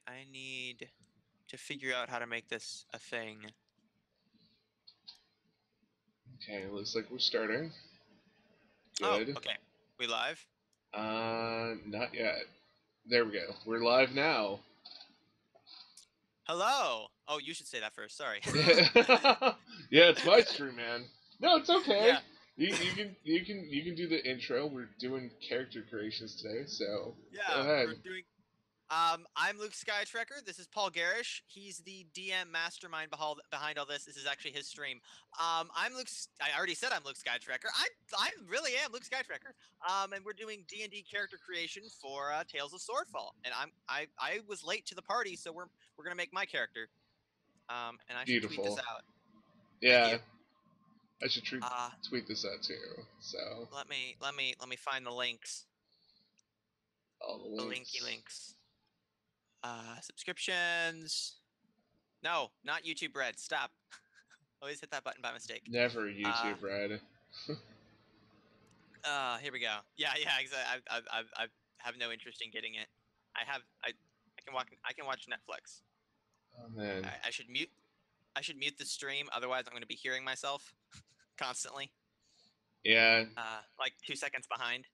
Alright, I need to figure out how to make this a thing. Okay, looks like we're starting. Oh, Good. okay. We live? Not yet. There we go. We're live now. Hello! Oh, you should say that first, sorry. Yeah, it's my stream, man. No, it's okay. Yeah. You can do the intro. We're doing character creations today, so go Yeah, ahead. we're doing... I'm Luke Skytrekker. This is Paul Garish. He's the DM mastermind behind all this. This is actually his stream. I'm Luke. I already said I'm Luke Skytrekker. I really am Luke Skytrekker. And we're doing D&D character creation for Tales of Swordfall. And I was late to the party, so we're gonna make my character. And I should tweet this Beautiful. out. Thank Yeah, you. I should tweet this out too. So Let me find the links. all the links. The links. Subscriptions. No, not YouTube Red. Stop. Always hit that button by mistake. Never YouTube Red. Here we go. Yeah, exactly. I have no interest in getting it. I can watch Netflix. Oh man. I should mute the stream, otherwise I'm going to be hearing myself constantly. Yeah. Like 2 seconds behind.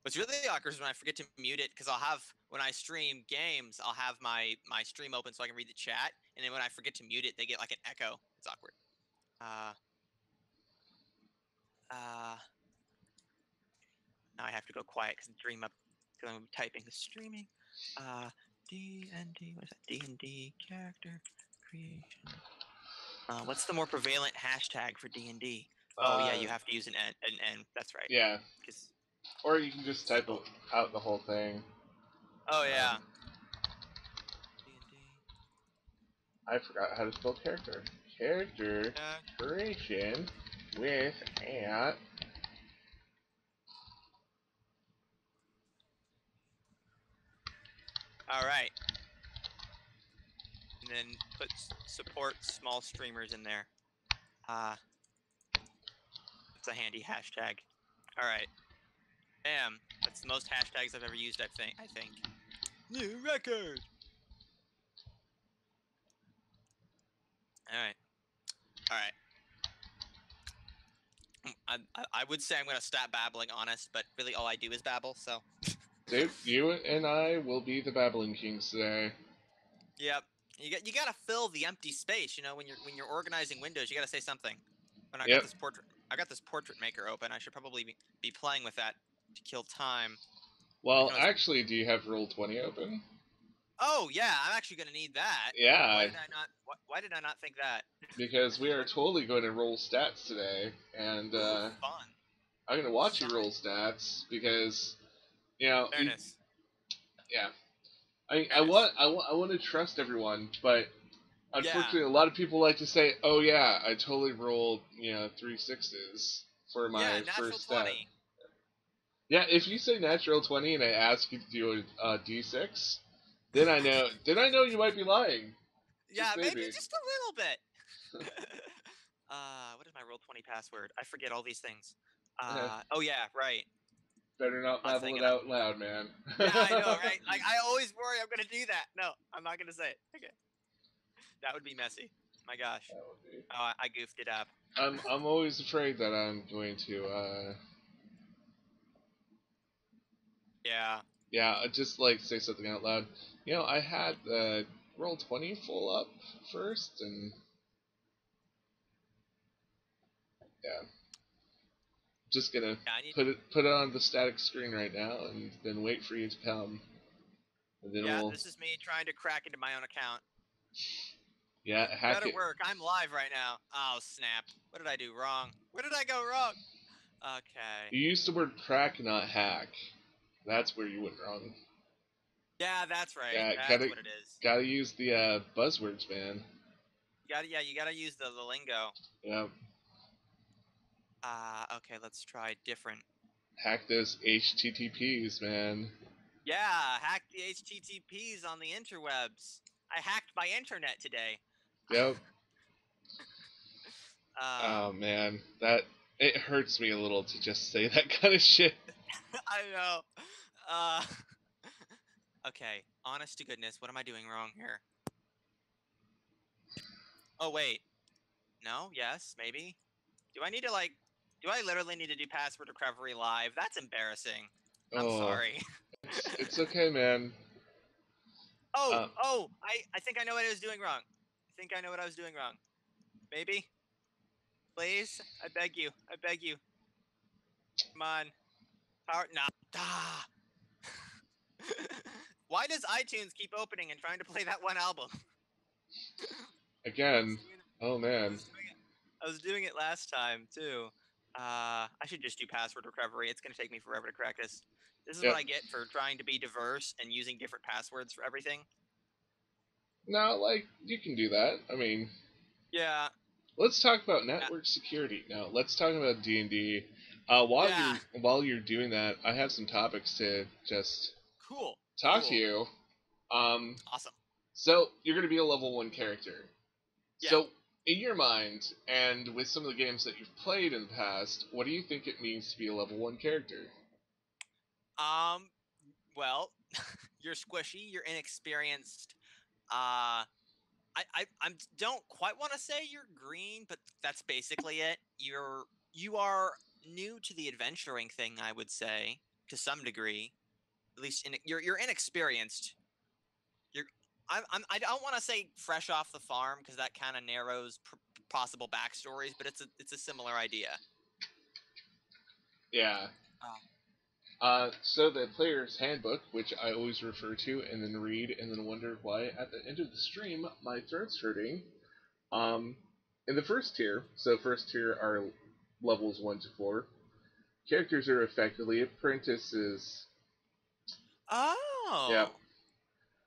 What's really awkward is when I forget to mute it, because when I stream games, I'll have my stream open so I can read the chat, and then when I forget to mute it, they get like an echo. It's awkward. Now I have to go quiet because I'm typing the streaming. D&D, what is that? D&D character creation. What's the more prevalent hashtag for D&D? Oh yeah, you have to use an N. That's right. Yeah. Or you can just type out the whole thing. Oh yeah. D&D. I forgot how to spell character. Character creation with at. All right. And then put support small streamers in there. It's a handy hashtag. All right. Damn, that's the most hashtags I've ever used. I think. New record. All right. I would say I'm gonna stop babbling, honest, but really all I do is babble. So. Dude, you and I will be the babbling kings today. Yep. You gotta fill the empty space. You know, when you're organizing windows, you gotta say something. When I got this portrait maker open. I should probably be playing with that to kill time. Well, actually, do you have Roll20 open? Oh yeah, I'm actually gonna need that. Yeah. Why did I not think that? Because we are totally going to roll stats today, and fun. I'm gonna watch you roll stats because, you know. Fairness. I want to trust everyone, but unfortunately, a lot of people like to say, "Oh yeah, I totally rolled 3 6s for my first stat." 20. Yeah, if you say natural 20 and I ask you to do a d6, then I know you might be lying. Yeah, maybe just a little bit. What is my Roll20 password? I forget all these things. Oh yeah, right. Better not babble it out loud, man. Yeah, I know, right? Like, I always worry I'm gonna do that. No, I'm not gonna say it. Okay. That would be messy. My gosh. That would be. Oh, I goofed it up. I'm always afraid that I'm going to Yeah, just like say something out loud. You know, I had the Roll20 full up first, and yeah. Just gonna put it on the static screen right now, and then wait for you to come. And then this is me trying to crack into my own account. Yeah, hack it. Better work. I'm live right now. Oh snap! What did I do wrong? Where did I go wrong? Okay. You used the word crack, not hack. That's where you went wrong. Yeah, that's right. Yeah, that's what it is. Gotta use the buzzwords, man. You gotta use the lingo. Yeah. Okay, let's try different. Hack those HTTPs, man. Yeah, hack the HTTPs on the interwebs. I hacked my internet today. Yep. Oh man, it hurts me a little to just say that kind of shit. I know. Okay, honest to goodness, what am I doing wrong here? Oh, wait. No? Yes? Maybe? Do I need to, like... Do I literally need to do password recovery live? That's embarrassing. I'm Oh, sorry. it's okay, man. Oh! I think I know what I was doing wrong. I think I know what I was doing wrong. Maybe? Please? I beg you. I beg you. Come on. Power... Nah. Ah! Why does iTunes keep opening and trying to play that one album? Again. Oh man. I was doing it last time too. I should just do password recovery. It's gonna take me forever to crack this. This is Yep. what I get for trying to be diverse and using different passwords for everything. No, like you can do that. I mean, Yeah. let's talk about network security now. Let's talk about D&D. While you're doing that, I have some topics to just talk to you. Awesome. So you're going to be a level 1 character. Yeah. So in your mind, and with some of the games that you've played in the past, what do you think it means to be a level 1 character? Well, you're squishy. You're inexperienced. I don't quite want to say you're green, but that's basically it. You are new to the adventuring thing, I would say, to some degree. At least you're inexperienced. I don't want to say fresh off the farm because that kind of narrows possible backstories, but it's a similar idea. Yeah. So the player's handbook, which I always refer to and then read and then wonder why at the end of the stream my throat's hurting. In the first tier, so first tier are levels 1 to 4. Characters are effectively apprentices. Oh. Yeah.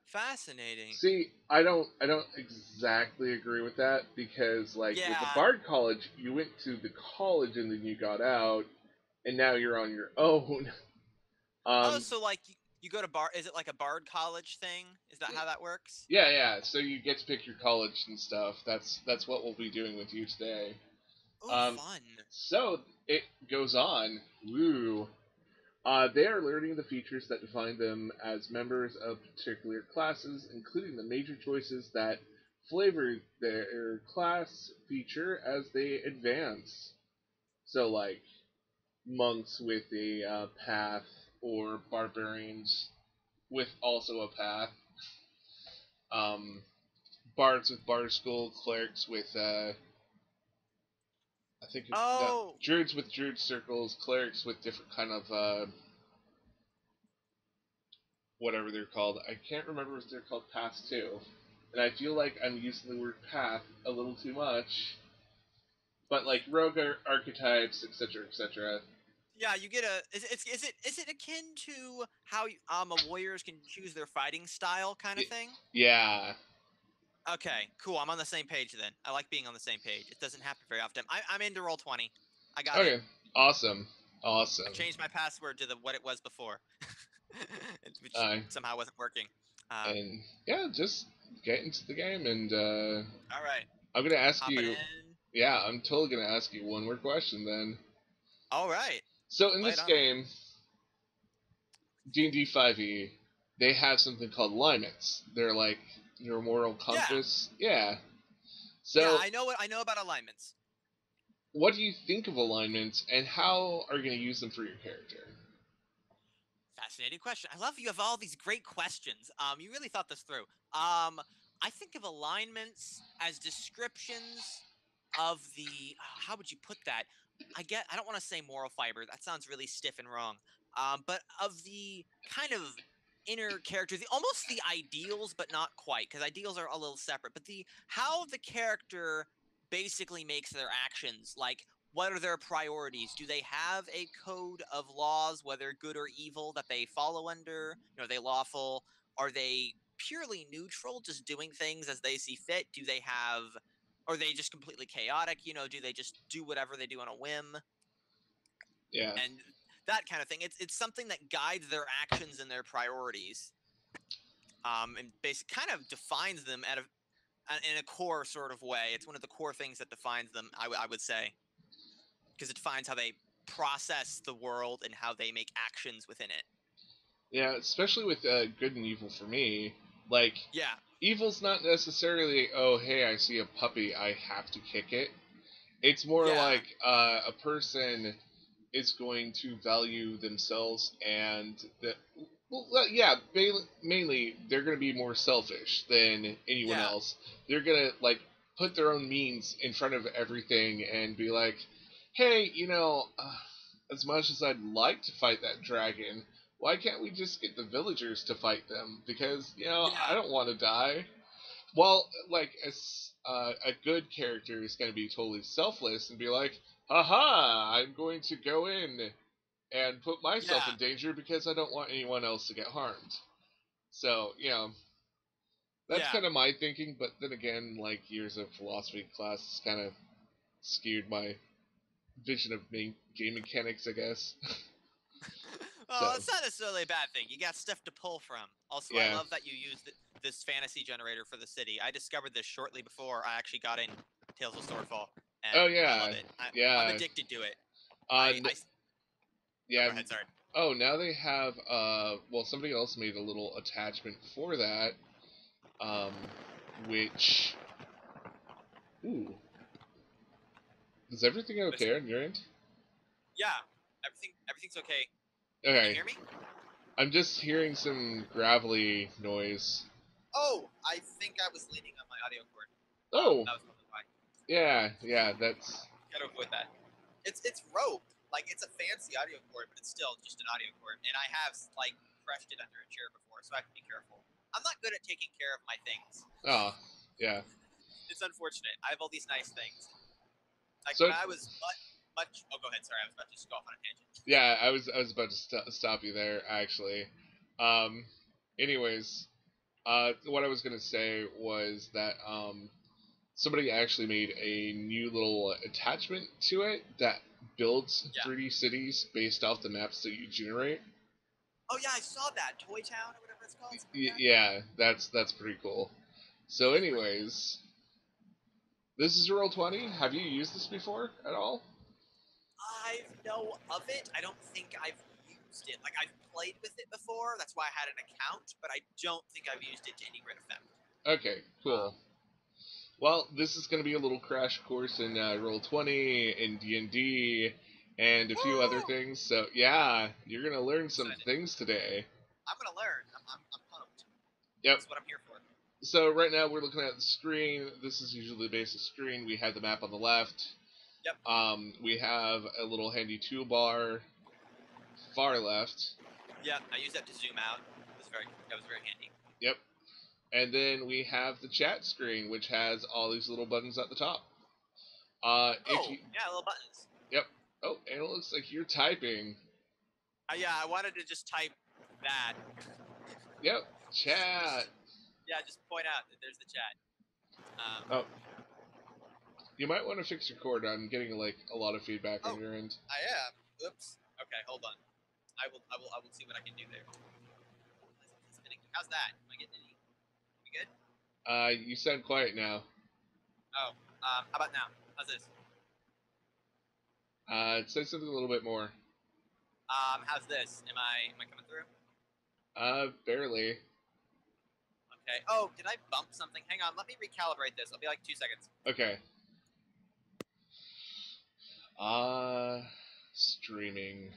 Fascinating. See, I don't exactly agree with that because with the Bard College, you went to the college and then you got out, and now you're on your own. So like you go to is it like a Bard College thing? Is that how that works? Yeah. So you get to pick your college and stuff. That's what we'll be doing with you today. Oh, fun. So it goes on. Woo. They are learning the features that define them as members of particular classes, including the major choices that flavor their class feature as they advance. So, like, monks with a path, or barbarians with also a path, bards with bard school, clerics with, I think, druids with druid circles, clerics with different kind of, whatever they're called. I can't remember if they're called paths too. And I feel like I'm using the word path a little too much. But like rogue archetypes, etc., etc. Yeah, you get a. Is it akin to how warriors can choose their fighting style kind of thing? Yeah. Okay, cool. I'm on the same page then. I like being on the same page. It doesn't happen very often. I'm into Roll20. I got it. Okay. Awesome. I changed my password to what it was before, which somehow wasn't working. And yeah, just get into the game and. All right. I'm gonna ask you. Yeah, I'm totally gonna ask you one more question then. All right. So in this game, D&D 5e, they have something called alignments. They're like your moral compass. Yeah. So yeah, I know about alignments. What do you think of alignments, and how are you going to use them for your character? Fascinating question. I love you have all these great questions. You really thought this through. I think of alignments as descriptions of the how would you put that? I don't want to say moral fiber. That sounds really stiff and wrong. But of the kind of inner character, almost the ideals, but not quite, because ideals are a little separate. But how the character basically makes their actions, like what are their priorities? Do they have a code of laws, whether good or evil, that they follow under? Are they lawful? Are they purely neutral, just doing things as they see fit? Are they just completely chaotic? Do they just do whatever they do on a whim? Yeah. And that kind of thing. It's something that guides their actions and their priorities. And basically kind of defines them in a core sort of way. It's one of the core things that defines them, I would say. Because it defines how they process the world and how they make actions within it. Yeah, especially with good and evil for me. Like, Yeah. evil's not necessarily, oh, hey, I see a puppy, I have to kick it. It's more Yeah. like a person is going to value themselves and yeah, mainly they're going to be more selfish than anyone Yeah. else. They're going to like put their own means in front of everything and be like, hey, as much as I'd like to fight that dragon, why can't we just get the villagers to fight them? Because I Yeah. don't want to die. Well, like a good character is going to be totally selfless and be like, haha, I'm going to go in and put myself Yeah. in danger because I don't want anyone else to get harmed. So, that's Yeah. kind of my thinking, but then again, like years of philosophy class kind of skewed my vision of game mechanics, I guess. Oh, So, it's not necessarily a bad thing. You got stuff to pull from. Also, I yeah. love that you used this fantasy generator for the city. I discovered this shortly before I actually got in Tales of Swordfall, Oh and I yeah, love it. I'm yeah, addicted to it. uh, I, n- I. Oh, yeah. go ahead. Sorry. Oh, now they have. Well, somebody else made a little attachment for that, um, which. Ooh, is everything Which, okay on your end? yeah. Everything's okay. Can you Okay, hear me? I'm just hearing some gravelly noise. Oh, I think I was leaning on my audio cord. Oh, That was probably why. yeah, that's. Gotta avoid that. It's rope. Like it's a fancy audio cord, but it's still just an audio cord. And I have like crushed it under a chair before, so I have to be careful. I'm not good at taking care of my things. Oh, yeah. It's unfortunate. I have all these nice things. Like So, when I was much. Oh, go ahead. Sorry, I was about to just go off on a tangent. yeah, I was about to stop you there, actually. Um, anyways, what I was gonna say was that somebody actually made a new little attachment to it that builds Yeah. 3D cities based off the maps that you generate. Oh yeah, I saw that Toy Town or whatever it's called. Something like that. Yeah, that's pretty cool. So, It is pretty cool. anyways, this is Roll20. Have you used this before at all? I know of it. I don't think I've used it. Like I've played with it before. That's why I had an account, but I don't think I've used it to any great effect. Okay, cool. Well, this is going to be a little crash course in Roll20, in D&D, and a few other Woo! things. So, yeah, you're going to learn some Excited. things today. I'm gonna learn. I'm pumped. Yep. That's what I'm here for. So right now we're looking at the screen. This is usually the basic screen. We have the map on the left. Yep. We have a little handy toolbar far left. Yeah, I use that to zoom out. That was very handy. Yep. And then we have the chat screen, which has all these little buttons at the top. If you, yeah, little buttons. yep. Oh, and it looks like you're typing. Yeah, I wanted to just type that. Yep. Chat. Yeah, just point out that there's the chat. Oh. You might want to fix your cord. I'm getting like a lot of feedback on your end. I am. Oops. Okay, hold on. I will see what I can do there. How's that? Am I getting any? We good? You sound quiet now. Oh, how about now? How's this? Say something a little bit more. How's this? Am I coming through? Barely. Okay. Oh, did I bump something? Hang on, let me recalibrate this. I'll be like 2 seconds. Okay. Streaming.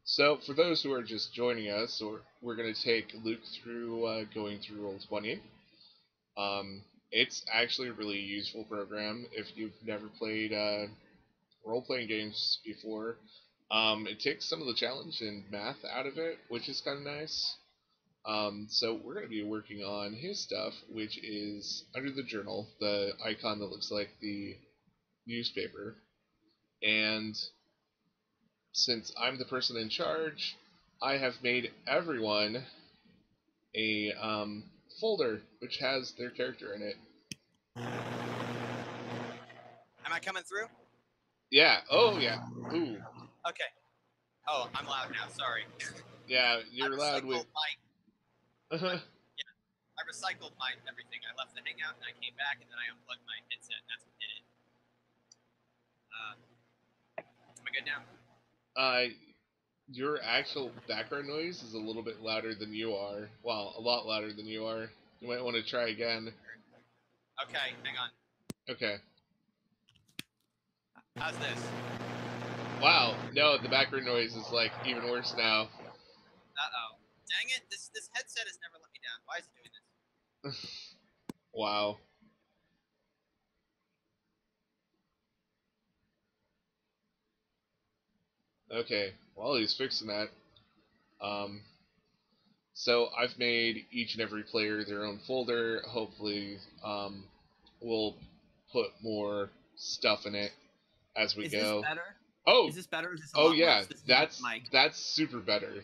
So, for those who are just joining us, we're going to take Luke through going through Roll20. It's actually a really useful program if you've never played role-playing games before. It takes some of the challenge and math out of it, which is kind of nice. So we're going to be working on his stuff, which is under the journal, the icon that looks like the newspaper. And since I'm the person in charge, I have made everyone a folder which has their character in it. Am I coming through? Yeah. Oh, yeah. Ooh. Okay. Oh, I'm loud now. Sorry. Yeah, I you're allowed with. recycled I recycled my everything. I left the hangout and I came back and then I unplugged my headset and that's what did it. Am I good now? Your actual background noise is a little bit louder than you are. Well, a lot louder than you are. You might want to try again. Okay, hang on. Okay. How's this? Wow. No, the background noise is like even worse now. Uh-oh. Dang it, this headset has never let me down. Why is it doing this? Wow. Okay. While he's fixing that, so I've made each and every player their own folder. Hopefully, we'll put more stuff in it as we Is go. this better? Oh, Is this better or is this a oh lot yeah, worse? This is mic. that's super better.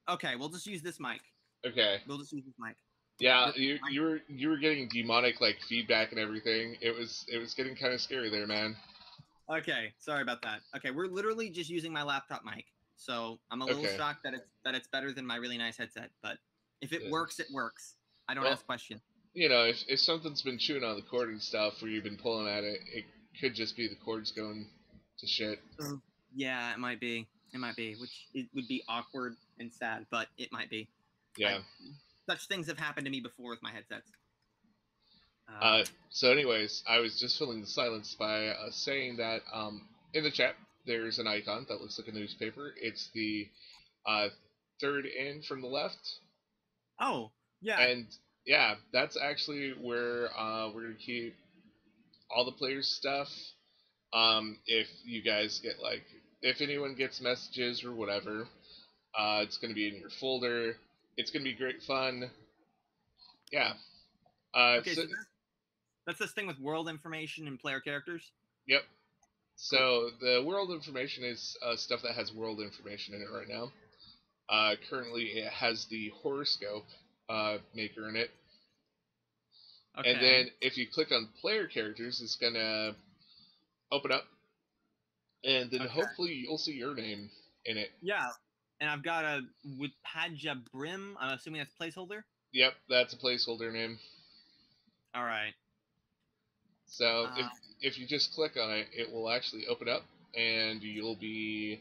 Okay, we'll just use this mic. Okay. We'll just use this mic. Yeah, you were getting demonic like feedback and everything. It was getting kind of scary there, man. Okay, sorry about that. Okay, we're literally just using my laptop mic, so I'm a little shocked that it's better than my really nice headset. But if it works, it works. I don't ask questions. You know, if something's been chewing on the cord and stuff, where you've been pulling at it, it could just be the cord's going to shit. Yeah, it might be. It might be, which it would be awkward and sad, but it might be. Yeah. Such things have happened to me before with my headsets. So anyways, I was just filling the silence by saying that in the chat there's an icon that looks like a newspaper. It's the third in from the left. Oh, yeah. And yeah, that's actually where we're going to keep all the players' stuff. If you guys get if anyone gets messages or whatever, it's going to be in your folder. It's going to be great fun. Yeah. Okay, so that's this thing with world information and player characters? Yep. So the world information is stuff that has world information in it right now. Currently, it has the horoscope maker in it. Okay. And then if you click on player characters, it's going to open up. And then hopefully you'll see your name in it. Yeah. And I've got a with Padja Brim. I'm assuming that's placeholder? Yep, that's a placeholder name. All right. So if you just click on it, it will actually open up, and you'll be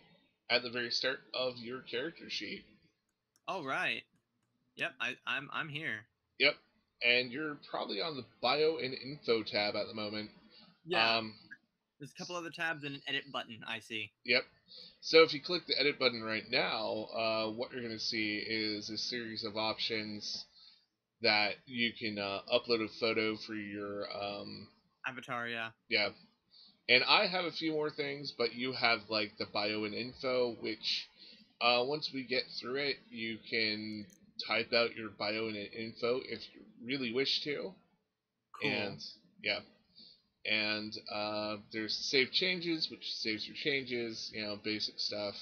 at the very start of your character sheet. Oh right. Yep, I'm here. Yep, and you're probably on the bio and info tab at the moment. Yeah. There's a couple other tabs and an edit button, I see. Yep. So if you click the edit button right now, what you're going to see is a series of options that you can upload a photo for your avatar, yeah. Yeah. And I have a few more things, but you have like the bio and info, which once we get through it, you can type out your bio and info if you really wish to. Cool. And yeah. And there's save changes, which saves your changes, you know, basic stuff.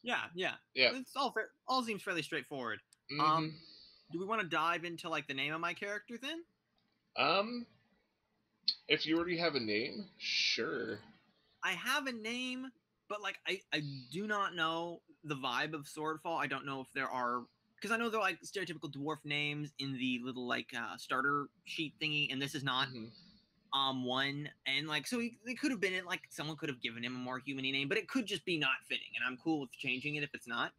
Yeah. It's all seems fairly straightforward. Mm-hmm. Do we want to dive into like the name of my character then? If you already have a name, sure. I have a name, but like I do not know the vibe of Swordfall. I don't know if there are, because I know they're like stereotypical dwarf names in the little like starter sheet thingy, and this is not one. And like so it could have been it like someone could have given him a more human-y name, but it could just be not fitting, and I'm cool with changing it if it's not.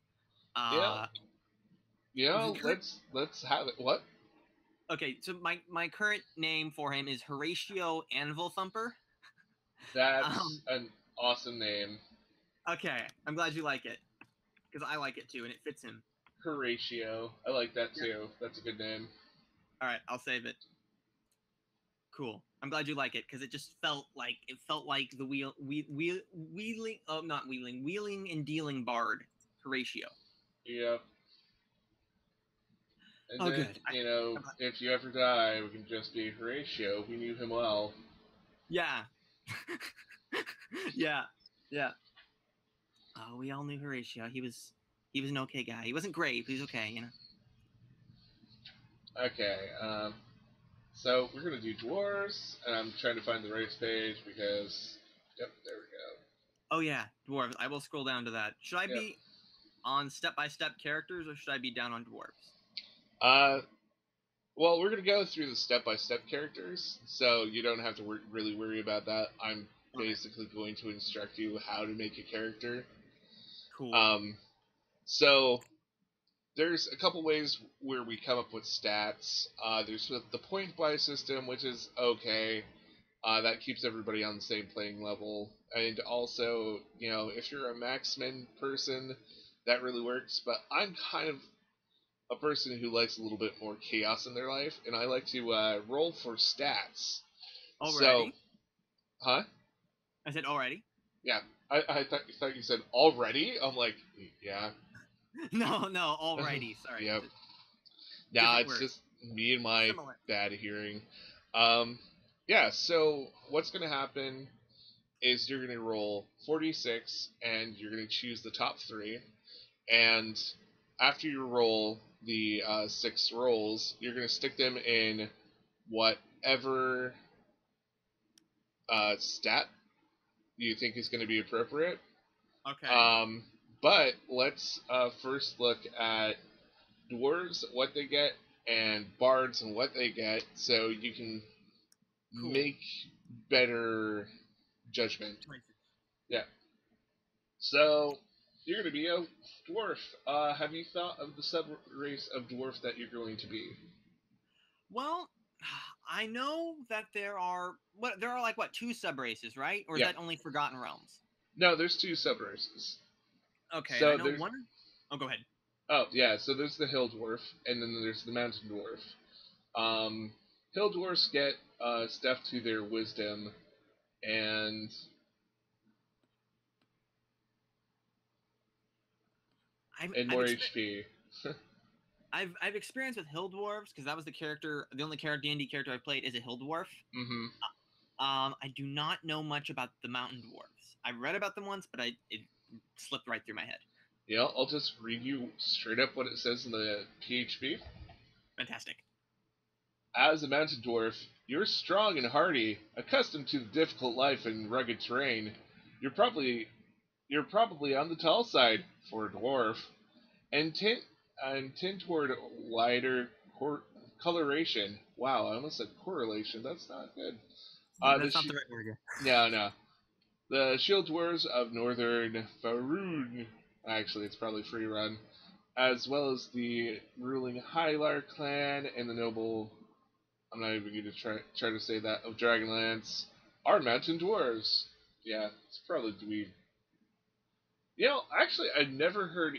Yeah, let's have it. What? Okay, so my current name for him is Horatio Anvil Thumper. That's an awesome name. Okay, I'm glad you like it, because I like it too, and it fits him. Horatio, I like that too. Yeah. That's a good name. All right, I'll save it. Cool. I'm glad you like it, because it just felt like the wheeling and dealing bard, Horatio. Yep. And then, good. You know, if you ever die, we can just be Horatio. We knew him well. Yeah. yeah. Oh, we all knew Horatio. He was an okay guy. He wasn't great, but he's okay, you know. Okay. So we're gonna do dwarves, and I'm trying to find the race page because, yep, there we go. Oh yeah, dwarves. I will scroll down to that. Should I be? on step-by-step characters, or should I be down on dwarves? Well, we're going to go through the step-by-step characters, so you don't have to really worry about that. I'm basically going to instruct you how to make a character. Cool. So there's a couple ways where we come up with stats. There's the point buy system, which is okay. That keeps everybody on the same playing level. And also, if you're a Maxman person, that really works. But I'm kind of a person who likes a little bit more chaos in their life, and I like to roll for stats. Alrighty. So, huh? I said already. Yeah, I thought you said already. I'm like, yeah. No, alrighty. Sorry. Yep. Nah, it's just me and my bad hearing. Yeah. So what's gonna happen is you're gonna roll 46, and you're gonna choose the top 3, and after you roll the 6 rolls, you're going to stick them in whatever stat you think is going to be appropriate. Okay. But let's first look at dwarves, what they get, and bards and what they get, so you can make better judgment. Yeah. So you're going to be a dwarf. Have you thought of the sub-race of dwarf that you're going to be? Well, I know that there are like 2 sub-races, right? Or is that only Forgotten Realms? No, there's 2 sub-races. Okay, so I know one... Oh, go ahead. Oh, yeah, so there's the hill dwarf, and then there's the mountain dwarf. Hill dwarfs get stuff to their wisdom, and... more HP. I've experienced with hill dwarves, because that was the only D&D character I've played is a hill dwarf. Mm-hmm. I do not know much about the mountain dwarves. I read about them once, but it slipped right through my head. Yeah, I'll just read you straight up what it says in the PHP. Fantastic. As a mountain dwarf, you're strong and hardy, accustomed to the difficult life and rugged terrain. You're probably on the tall side for a dwarf, and tend toward lighter coloration. Wow, I almost said correlation. That's not good. That's not the right word. No. The shield dwarves of northern Faerun. Actually, it's probably free run. As well as the ruling Hylar clan and the noble... I'm not even going to try to say that, of Dragonlance, are mountain dwarves. Yeah, it's probably dweeb. Actually, I've never heard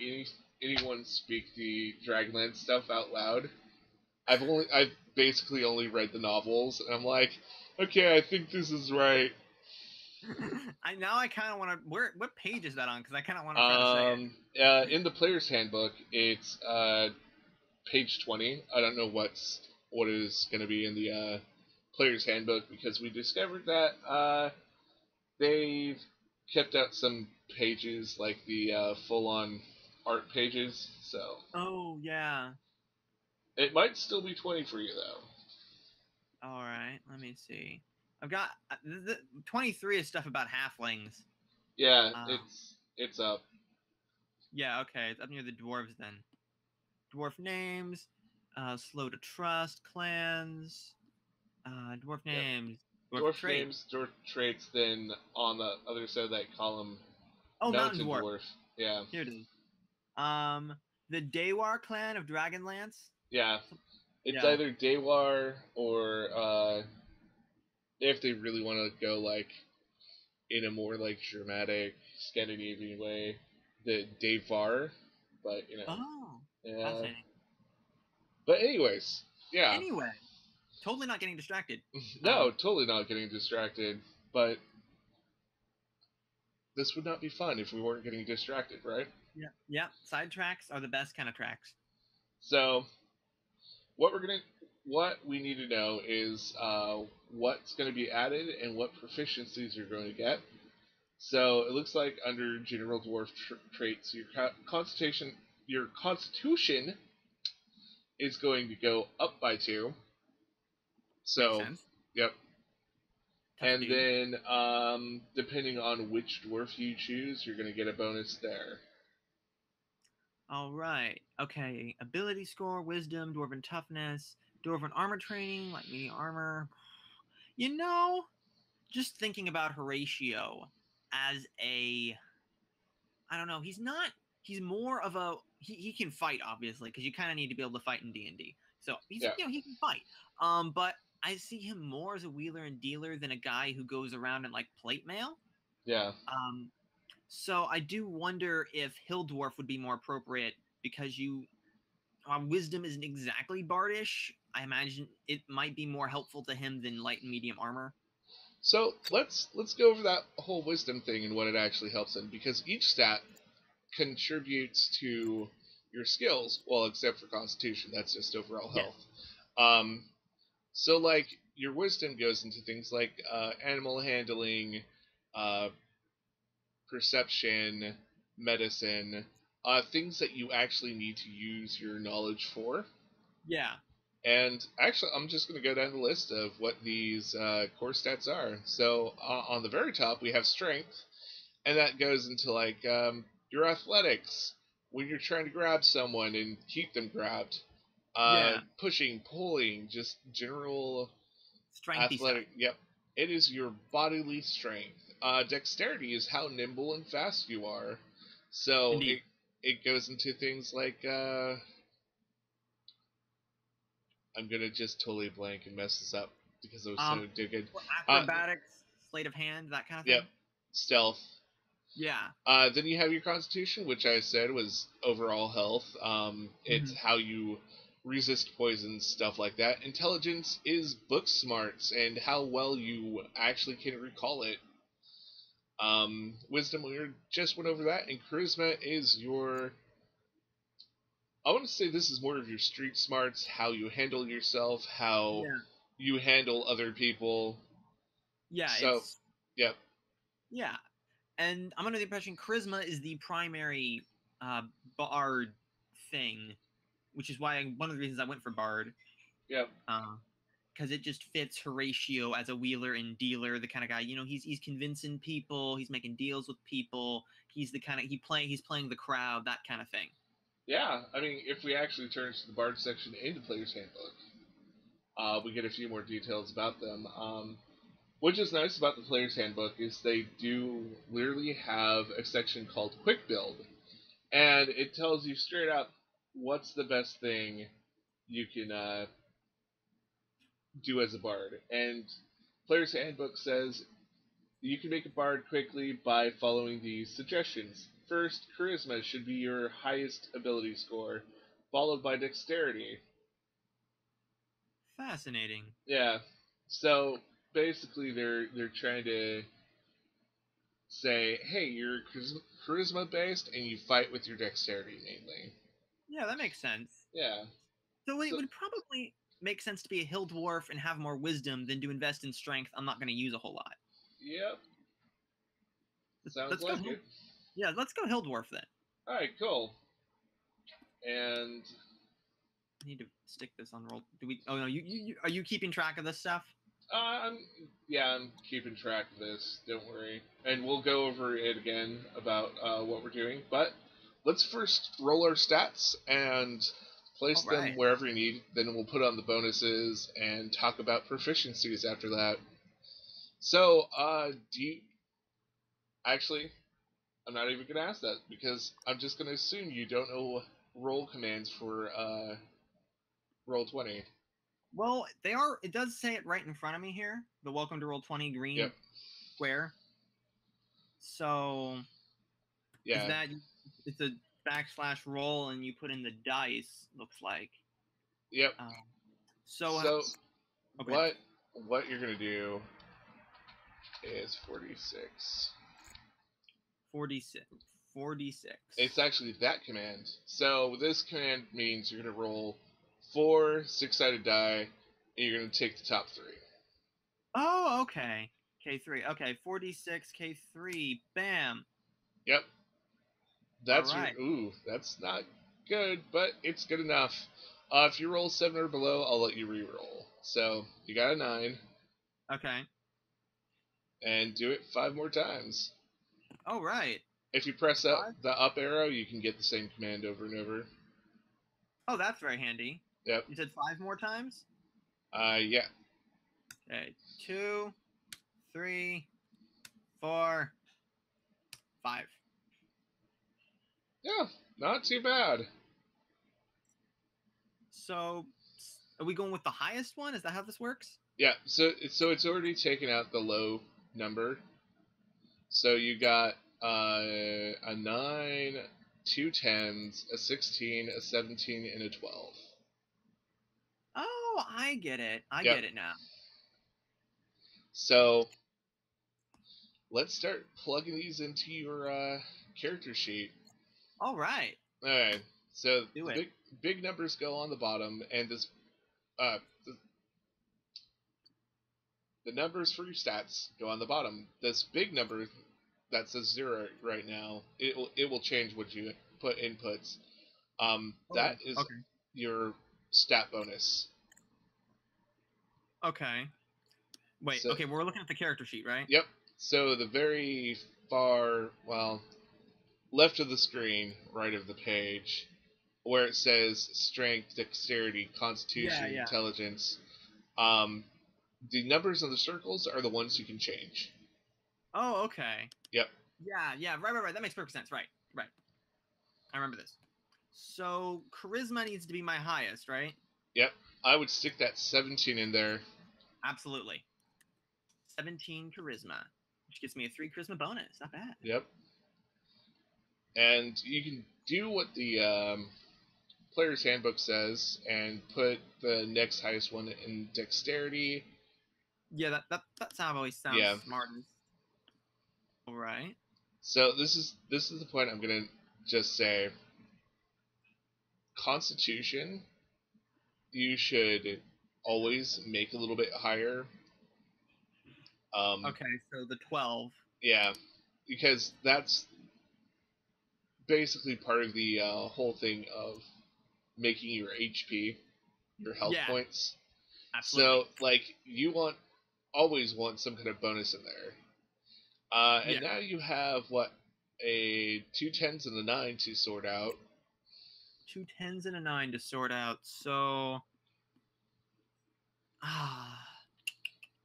anyone speak the Dragonlance stuff out loud. I've basically only read the novels, and I'm like, okay, I think this is right. I kind of want to... What page is that on? Because I kind of want to try to say it. In the player's handbook, it's page 20. I don't know what it is going to be in the player's handbook, because we discovered that they've kept out some pages, like the full-on art pages, so... Oh, yeah. It might still be 20 for you, though. Alright, let me see. I've got... 23 is stuff about halflings. Yeah, it's up. Yeah, okay. It's up near the dwarves, then. Dwarf names, slow to trust, clans, dwarf names, dwarf names, dwarf traits, then on the other side of that column, mountain dwarf. Yeah. Here it is. The Daewar clan of Dragonlance? Yeah. It's either Daewar or, if they really want to go, like, in a more, like, dramatic, Scandinavian way, the Daevar, but, Oh, yeah. fascinating. But anyways, yeah. Anyway, totally not getting distracted. No, totally not getting distracted, but this would not be fun if we weren't getting distracted, right? Yeah. Side tracks are the best kind of tracks. So, what we need to know is what's going to be added and what proficiencies you're going to get. So it looks like under general dwarf traits, your constitution is going to go up by 2. So, makes sense. Yep. Tough and dude. then, depending on which dwarf you choose, you're going to get a bonus there. All right. Okay. Ability score, wisdom, dwarven toughness, dwarven armor training, like medium armor. You know, just thinking about Horatio as a, I don't know, he's not, he's more of a, he can fight, obviously, because you kind of need to be able to fight in D&D. So he's, Yeah. he can fight. But I see him more as a wheeler and dealer than a guy who goes around in like plate mail. Yeah. So I do wonder if Hill Dwarf would be more appropriate because wisdom isn't exactly bardish. I imagine it might be more helpful to him than light and medium armor. So let's go over that whole wisdom thing and what it actually helps in, because each stat contributes to your skills. Well, except for Constitution, that's just overall Yeah. health. So like your wisdom goes into things like animal handling, uh, perception, medicine, things that you actually need to use your knowledge for. Yeah. And actually, I'm just going to go down the list of what these core stats are. So on the very top, we have strength, and that goes into like your athletics when you're trying to grab someone and keep them grabbed. Yeah. Pushing, pulling, just general Strengthy stuff. athletic. Yep, it is your bodily strength. Dexterity is how nimble and fast you are. So Indeed. it goes into things like I'm gonna just totally blank and mess this up because I was so digging. Acrobatics, sleight of hand, that kind of thing. Yep, stealth. Yeah. Then you have your constitution, which I said was overall health. It's how you resist poisons, stuff like that. Intelligence is book smarts and how well you actually can recall it. Wisdom, we just went over that, and charisma is your. I want to say this is more of your street smarts, how you handle yourself, how Yeah. you handle other people. Yeah. So, yep. Yeah. And I'm under the impression charisma is the primary bard thing, which is why one of the reasons I went for bard. Yep. Because it just fits Horatio as a wheeler and dealer, the kind of guy. You know, he's convincing people, he's making deals with people. He's the kind of he's playing the crowd, that kind of thing. Yeah, I mean, if we actually turn to the bard section in the player's handbook, we get a few more details about them. Which is nice about the player's handbook is they do literally have a section called Quick Build, and it tells you straight up what's the best thing you can do as a bard. And player's handbook says you can make a bard quickly by following these suggestions. First, charisma should be your highest ability score, followed by dexterity. Fascinating. Yeah. So basically, they're trying to say, hey, you're charisma based, and you fight with your dexterity mainly. Yeah, that makes sense. Yeah. So it would probably make sense to be a hill dwarf and have more wisdom than to invest in strength. I'm not going to use a whole lot. Yep. Sounds like it. Yeah, let's go hill dwarf then. All right, cool. And I need to stick this on roll. Do we? Oh no, you are you keeping track of this stuff? I'm keeping track of this. Don't worry, and we'll go over it again about what we're doing. But let's first roll our stats and place them wherever you need. Then we'll put on the bonuses and talk about proficiencies after that. So, do you actually? I'm not even going to ask that because I'm just going to assume you don't know roll commands for Roll20. Well, they are. It does say it right in front of me here. The welcome to Roll20 green square. So, yeah, is that it's a /roll and you put in the dice? Looks like. Yep. So what you're gonna do is 46. 46. It's actually that command. So this command means you're gonna roll 4 6-sided die, and you're gonna take the top 3. Oh, okay. K3. Okay, 46 K3. Bam. Yep. That's right. That's not good, but it's good enough. If you roll 7 or below, I'll let you re-roll. So you got a 9. Okay. And do it 5 more times. Oh, right. If you press up 5? the up arrow, you can get the same command over and over. Oh, that's very handy. Yep. You said 5 more times? Yeah. Okay, 2, 3, 4, 5. Yeah, not too bad. So, are we going with the highest one? Is that how this works? Yeah, so it's already taken out the low number. So you got a 9, 2 10s, a 16, a 17, and a 12. Oh, I get it. I Yep. get it now. So let's start plugging these into your character sheet. All right. All right. So Do the it. big numbers go on the bottom, and this uh, the numbers for your stats go on the bottom. This big number that says 0 right now, it will change what you put inputs. That is okay. your stat bonus. Okay. Wait, So, okay, we're looking at the character sheet, right? Yep. So the very far, left of the screen, right of the page, where it says strength, dexterity, constitution, Yeah. intelligence, the numbers on the circles are the ones you can change. Oh, okay. Yep. Yeah, right. That makes perfect sense. Right. I remember this. So, charisma needs to be my highest, right? Yep. I would stick that 17 in there. Absolutely. 17 charisma, which gives me a 3 charisma bonus. Not bad. Yep. And you can do what the player's handbook says and put the next highest one in dexterity. Yeah, that always sounds smartest. All right. So this is the point I'm gonna just say. Constitution, you should always make a little bit higher. Okay, so the 12. Yeah, because that's basically part of the whole thing of making your HP, your health points. Absolutely. So, like, you always want some kind of bonus in there. And now you have, a 2 10s and a 9 to sort out. 2 10s and a 9 to sort out. So,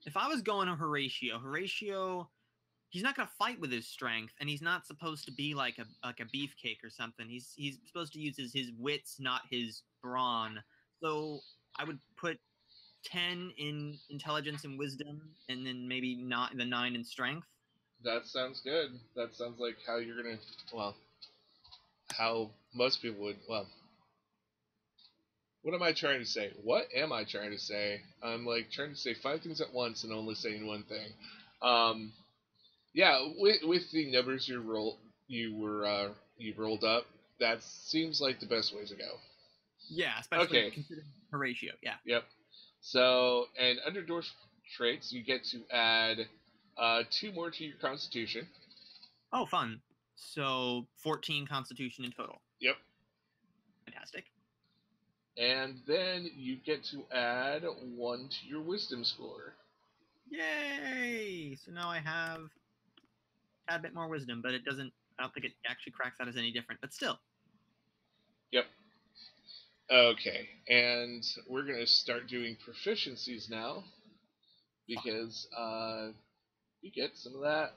if I was going to Horatio, he's not going to fight with his strength, and he's not supposed to be like a beefcake or something. He's supposed to use his wits, not his brawn. So I would put 10 in intelligence and wisdom, and then maybe not the 9 in strength. That sounds good. That sounds like how you're gonna, how most people would, what am I trying to say? What am I trying to say? I'm like trying to say 5 things at once and only saying one thing. Yeah, with the numbers you rolled up, that seems like the best way to go. Yeah, especially considering Horatio. Yeah. Yep. So, and under dwarf traits, you get to add 2 more to your constitution. Oh, fun. So 14 constitution in total. Yep. Fantastic. And then you get to add 1 to your wisdom score. Yay! So now I have a bit more wisdom, but I don't think it actually cracks out as any different, but still. Yep. Okay, and we're going to start doing proficiencies now, because you get some of that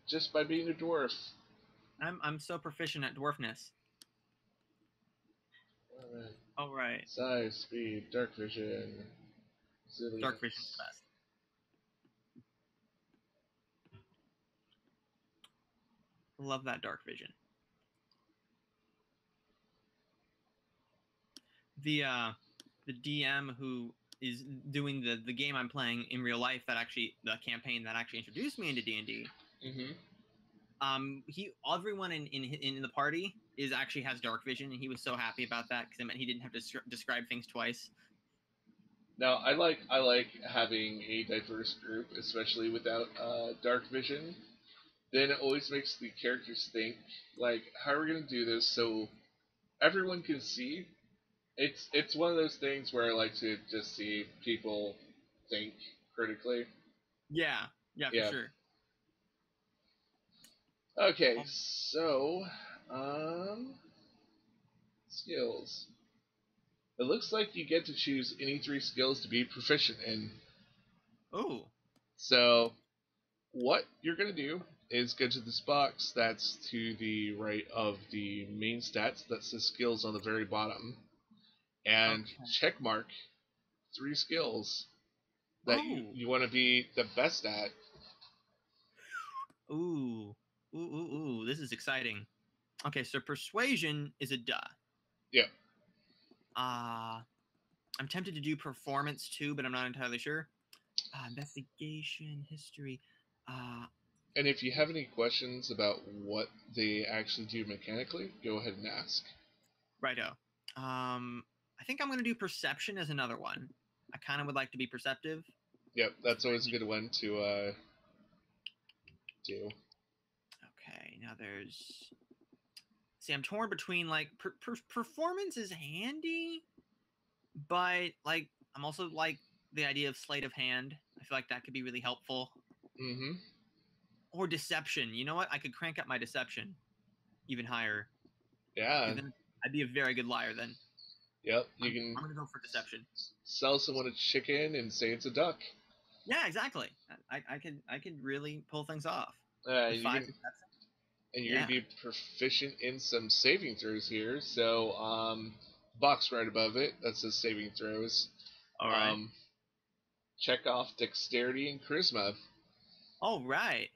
just by being a dwarf. I'm so proficient at dwarfness. All right. Size, speed, dark vision. Resilience. Dark vision's the best. Love that dark vision. The DM who is doing the game I'm playing in real life, the campaign that actually introduced me into D&D. Everyone in the party has dark vision, and he was so happy about that because it meant he didn't have to describe things twice. Now, I like having a diverse group, especially without dark vision. Then it always makes the characters think, like, how are we going to do this so everyone can see? It's one of those things where I like to just see people think critically. Yeah, for sure. Okay, so skills. It looks like you get to choose any 3 skills to be proficient in. Oh. So what you're gonna do is go to this box that's to the right of the main stats that says skills on the very bottom, and Okay. check mark 3 skills that you, Oh. you want to be the best at. Ooh. Ooh. This is exciting. Okay, so persuasion is a duh. Yeah. I'm tempted to do performance too, but I'm not entirely sure. Investigation, history. Uh, And if you have any questions about what they actually do mechanically, go ahead and ask. righto. I think I'm gonna do perception as another one. I kind of would like to be perceptive. Yep, that's always a good one to do. Okay, now there's. See, I'm torn between like performance is handy, but like I'm also like the idea of sleight of hand. I feel like that could be really helpful. Mm-hmm. Or deception. You know what? I could crank up my deception even higher. Yeah. Then I'd be a very good liar then. Yep. I'm You gonna go for deception. can sell someone a chicken and say it's a duck. Yeah, exactly. I could really pull things off. With You 5 can, deception. and you're Yeah. gonna be proficient in some saving throws here. So, box right above it that says saving throws. All right. Um, check off dexterity and charisma. All right.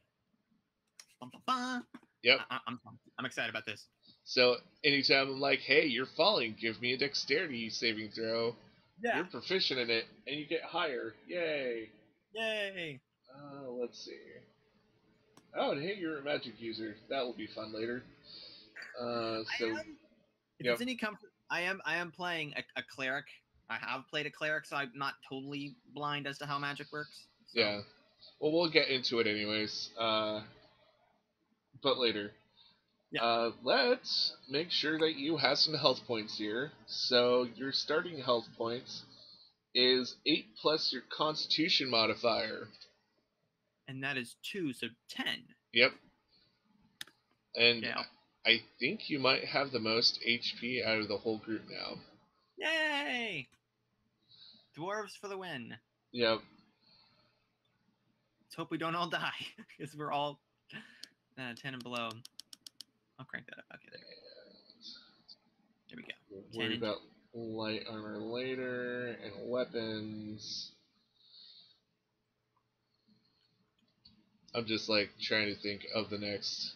Bum, bum, bum. Yep. I'm excited about this. So anytime I'm like, hey, you're falling, give me a dexterity saving throw. Yeah. You're proficient in it, and you get higher. Yay! Yay. Let's see. Oh, and hey, you're a magic user. That will be fun later. So, If yep, it's any comfort, I am playing a cleric. I have played a cleric, so I'm not totally blind as to how magic works. So. yeah. Well, we'll get into it anyways. But later. Yeah. Let's make sure that you have some health points here. So your starting health points is 8 plus your Constitution modifier. And that is 2, so 10. Yep. And Yeah. I think you might have the most HP out of the whole group now. Yay! Dwarves for the win. Yep. Let's hope we don't all die, because we're all 10 and below. I'll crank that up. Okay, there we go. We'll worry about light armor later and weapons. I'm just like trying to think of the next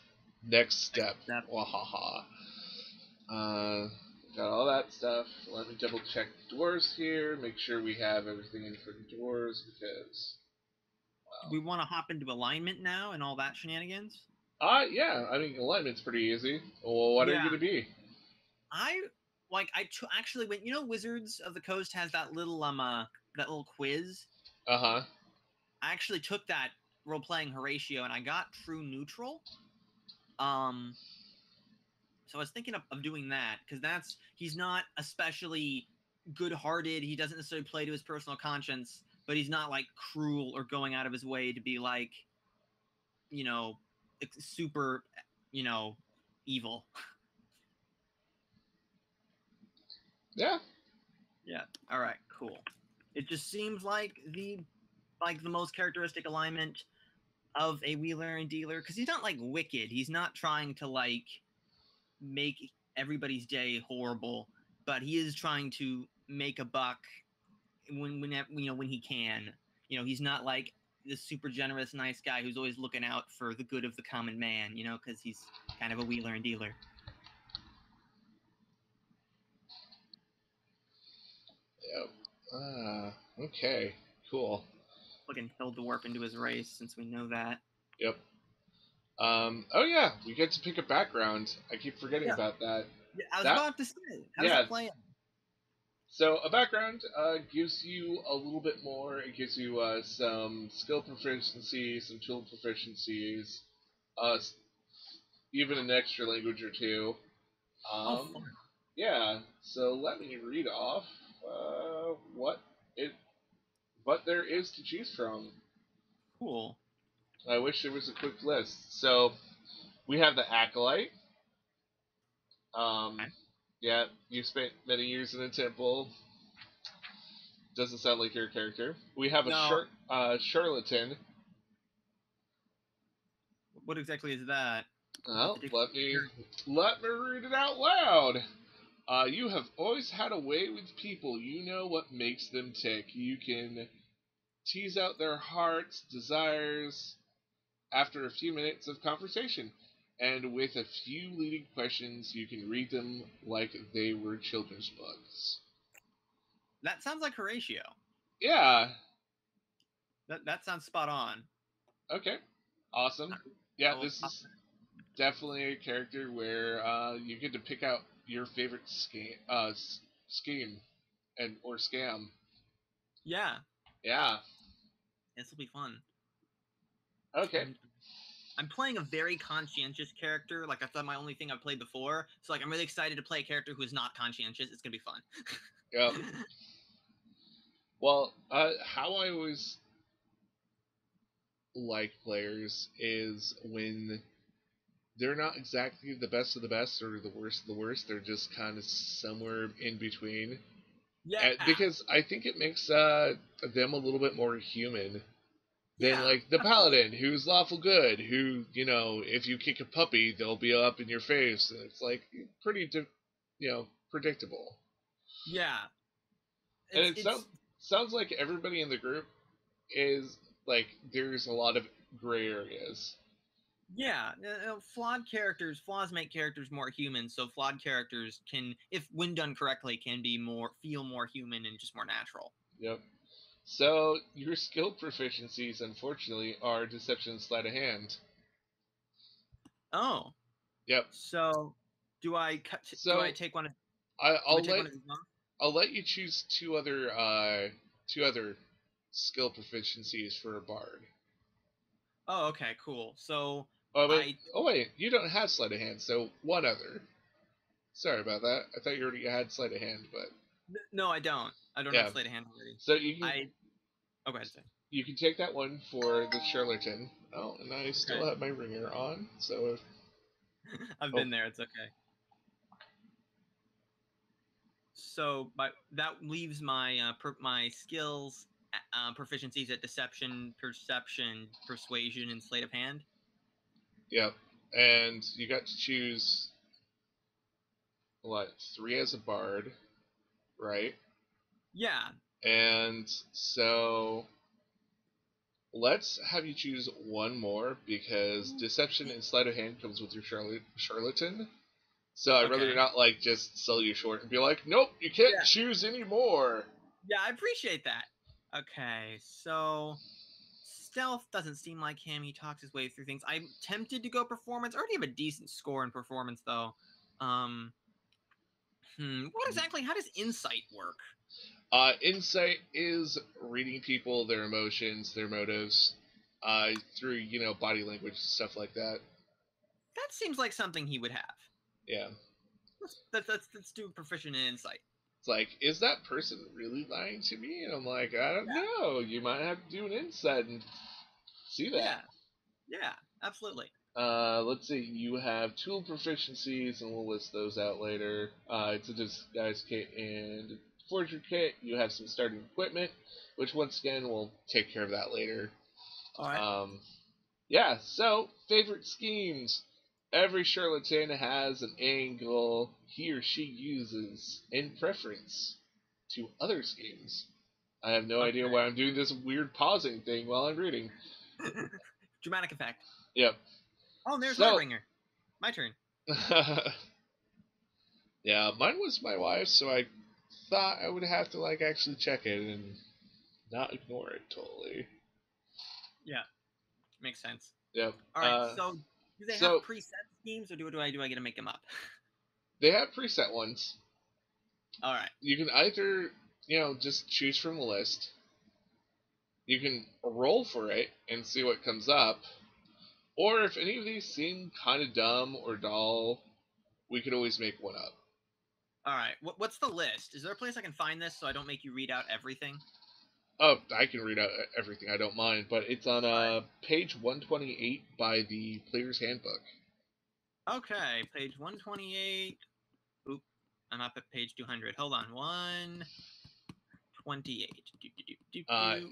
step. Wahaha. Got all that stuff. Let me double check the dwarves here. Make sure we have everything in for the dwarves because. Do we want to hop into alignment now and all that shenanigans? Yeah. I mean, alignment's pretty easy. Well, what are you gonna be? Actually went. You know, Wizards of the Coast has that little quiz. Uh-huh. I actually took that role playing Horatio and I got true neutral. So I was thinking of doing that because he's not especially good-hearted. He doesn't necessarily play to his personal conscience, but he's not like cruel or going out of his way to be like, super, evil. Yeah. Yeah. All right. Cool. It just seems like the most characteristic alignment of a wheeler and dealer because he's not like wicked. He's not trying to like make everybody's day horrible, but he is trying to make a buck when he can. He's not like this super generous, nice guy who's always looking out for the good of the common man. Because he's kind of a wheeler and dealer. Yep. Okay. Cool. Looking he'll dwarf into his race since we know that. Yep. Oh yeah, we get to pick a background. I keep forgetting about that. Yeah, I was about to say, how does that play in? So a background gives you a little bit more. It gives you some skill proficiency, some tool proficiencies, even an extra language or two. Fun. Yeah. So let me read off what there is to choose from. Cool. I wish there was a quick list. So We have the Acolyte. Okay. Yeah, you spent many years in a temple. Doesn't sound like your character. We have a No. Charlatan. What exactly is that? Well, let me read it out loud. You have always had a way with people. You know what makes them tick. You can tease out their hearts, desires, after a few minutes of conversation. And with a few leading questions, you can read them like they were children's books. That sounds like Horatio. Yeah. That sounds spot on. Okay. Awesome. Yeah, Oh, this is definitely a character where you get to pick out your favorite scheme or scam. yeah, Yeah. this will be fun. Okay. I'm playing a very conscientious character. Like, that's my only thing I've played before. So, like, I'm really excited to play a character who is not conscientious. It's gonna be fun. Yep. Well, how I always like players is when they're not exactly the best of the best or the worst of the worst. They're just kind of somewhere in between. Yeah. Because I think it makes them a little bit more human than Yeah. like the paladin, who's lawful good, who, if you kick a puppy, they'll be up in your face, and it's like pretty, predictable. Yeah. And it sounds like everybody in the group is like there's a lot of gray areas. Yeah, flaws make characters more human. So flawed characters can, if when done correctly, can feel more human and just more natural. Yep. So your skill proficiencies, unfortunately, are deception and sleight of hand. Oh. Yep. So, do I cut? So do I take one? I'll Take one of these off? I'll let you choose two other skill proficiencies for a bard. Oh, okay, cool. So wait, you don't have sleight of hand, so one other. Sorry about that. I thought you already had sleight of hand, but no, I don't. I don't have sleight of hand already. So you can. Oh, go ahead. Say. You can take that one for the charlatan. Oh, and I still have my ringer on, so. I've been there. It's okay. So, that leaves my my skills proficiencies at deception, perception, persuasion, and sleight of hand. Yep, and you got to choose what 3 as a bard, right? Yeah. And so let's have you choose one more because deception and sleight of hand comes with your charlatan. So I'd rather not like just sell you short and be like, nope, you can't choose anymore. Yeah, I appreciate that. Okay, so stealth doesn't seem like him. He talks his way through things. I'm tempted to go performance. I already have a decent score in performance though. What exactly? How does insight work? Insight is reading people, their emotions, their motives, through body language stuff like that. That seems like something he would have. Yeah. Let's do proficient in insight. It's like, is that person really lying to me? And I'm like, I don't know. You might have to do an insight and see that. Yeah, absolutely. Let's see. You have tool proficiencies, and we'll list those out later. It's a disguise kit and forger kit. You have some starting equipment, which once again we'll take care of that later. All right. Yeah. So favorite schemes. Every charlatan has an angle he or she uses in preference to other schemes. I have no idea why I'm doing this weird pausing thing while I'm reading. Dramatic effect. Yep. Oh, there's my ringer. My turn. Yeah, mine was my wife's, so I thought I would have to actually check it and not ignore it totally. Yeah, makes sense. Yep. All right. So do they have preset schemes, or do I get to make them up? They have preset ones. All right. You can either just choose from the list. You can roll for it and see what comes up. Or if any of these seem kind of dumb or dull, we could always make one up. All right. What's the list? Is there a place I can find this so I don't make you read out everything? Oh, I can read out everything. I don't mind. But it's on page 128 by the Player's Handbook. Okay, page 128. Oop, I'm up at page 200. Hold on, 128.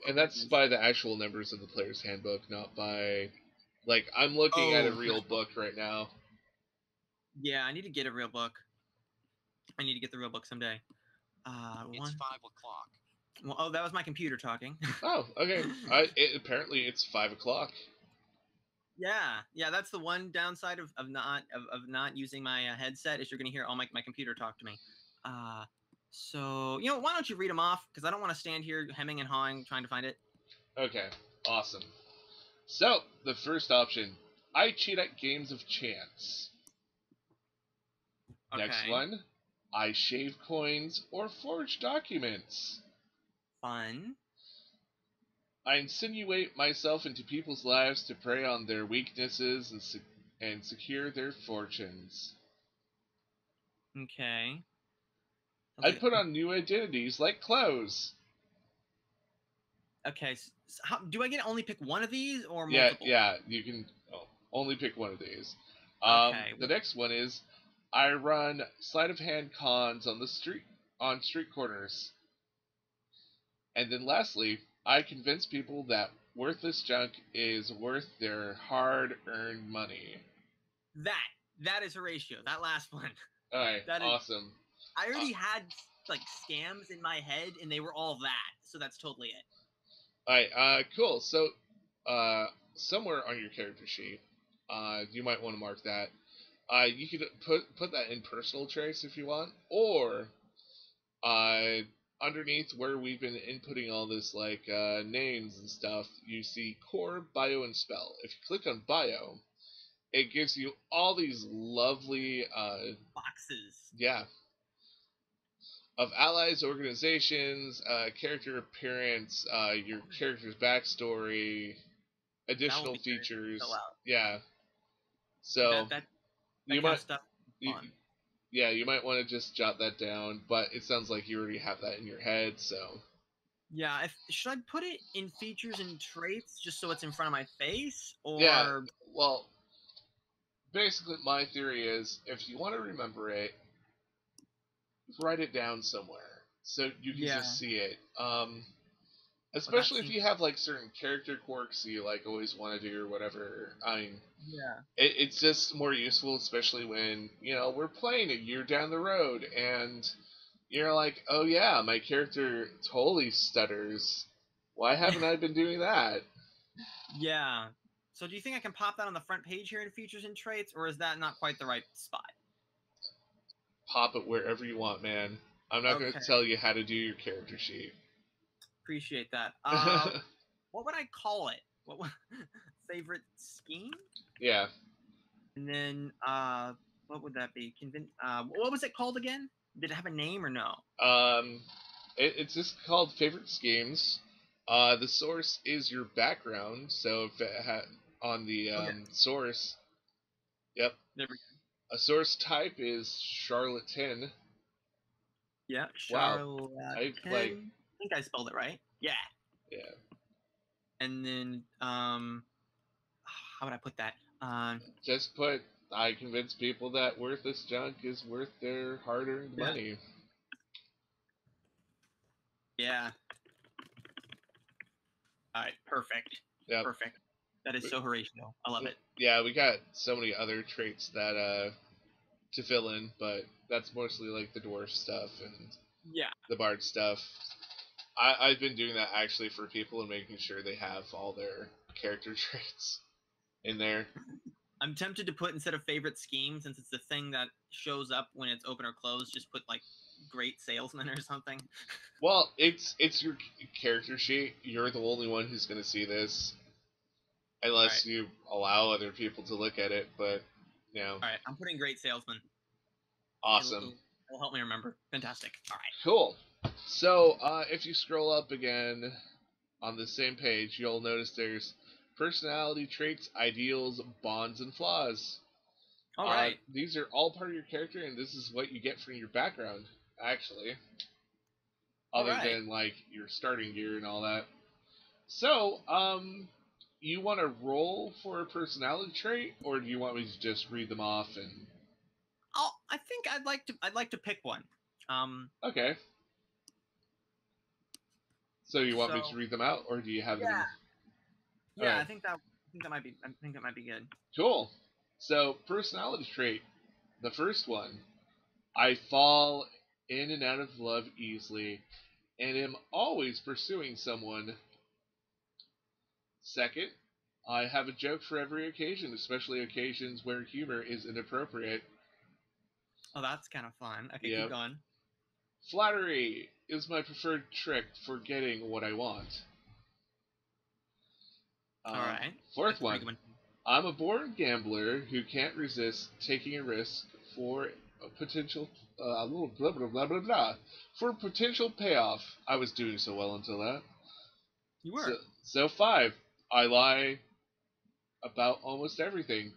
And that's by the actual numbers of the player's handbook, not by... Like, I'm looking at a real book right now. Yeah, I need to get a real book. I need to get the real book someday. It's 5 o'clock. Well, oh, that was my computer talking. Oh, okay. Apparently it's 5 o'clock. Yeah, that's the one downside of not using my headset is you're gonna hear all my computer talk to me. So why don't you read them off, because I don't want to stand here hemming and hawing trying to find it. Okay, awesome. So the first option, I cheat at games of chance. Okay. Next one, I shave coins or forge documents. Fun. I insinuate myself into people's lives to prey on their weaknesses and secure their fortunes. Okay. I put on new identities like clothes. Okay, so do I get to only pick one of these or multiple? Yeah, you can only pick one of these. Okay. The next one is, I run sleight of hand cons on street corners. And then lastly, I convince people that worthless junk is worth their hard-earned money. That is Horatio. That last one. All right, awesome. I already had like scams in my head, and they were all that, so that's totally it. All right, cool. So, somewhere on your character sheet, you might want to mark that. You could put that in personal traits if you want, or underneath where we've been inputting all this, like names and stuff, you see core, bio, and spell. If you click on bio, it gives you all these lovely boxes. Yeah. Of allies, organizations, character appearance, your character's backstory, additional features. Yeah. So that you kind of stuff is fun. You might want to just jot that down, but it sounds like you already have that in your head, so. Yeah, should I put it in features and traits just so it's in front of my face, or? Yeah. Well, basically, my theory is if you want to remember it, write it down somewhere so you can just see it. Especially if you have like certain character quirks you like always want to do or whatever. I mean, it's just more useful, especially when we're playing a year down the road and you're like, oh yeah, my character totally stutters. Why haven't I been doing that? Yeah. So do you think I can pop that on the front page here in features and traits, or is that not quite the right spot? Pop it wherever you want, man. I'm not going to tell you how to do your character sheet. Appreciate that. What would I call it? Favorite scheme? Yeah. And then what would that be? What was it called again? Did it have a name or no? It's just called favorite schemes. The source is your background, so if it on the source, yep. There we go. A source type is charlatan. Yeah, charlatan. Wow. I think I spelled it right. Yeah. Yeah. And then how would I put that? Just put, I convince people that worthless junk is worth their hard-earned money. Yeah. All right, perfect. Yeah. Perfect. That is so Horatio. I love it. Yeah, we got so many other traits that to fill in, but that's mostly like the dwarf stuff and the bard stuff. I've been doing that actually for people and making sure they have all their character traits in there. I'm tempted to put, instead of favorite scheme, since it's the thing that shows up when it's open or closed, just put like great salesman or something. Well, it's your character sheet. You're the only one who's going to see this. Unless you allow other people to look at it, but, All right, I'm putting great salesman. Awesome. It'll help me remember. Fantastic. All right. Cool. So, if you scroll up again on the same page, you'll notice there's personality traits, ideals, bonds, and flaws. All right. These are all part of your character, and this is what you get from your background, actually. Other than, like, your starting gear and all that. So, you want to roll for a personality trait, or do you want me to just read them off and? I think I'd like to pick one. Okay. So you want me So to read them out, or do you have them? yeah, Alright. I think that might be good. Cool. So personality trait, the first one, I fall in and out of love easily, and am always pursuing someone. Second, I have a joke for every occasion, especially occasions where humor is inappropriate. Oh, that's kind of fun. Okay, Yep. keep going. Flattery is my preferred trick for getting what I want. All right. Fourth That's a pretty one, good I'm a born gambler who can't resist taking a risk for a potential a little blah blah blah blah blah for potential payoff. I was doing so well until that. You were. So 5, I lie about almost everything,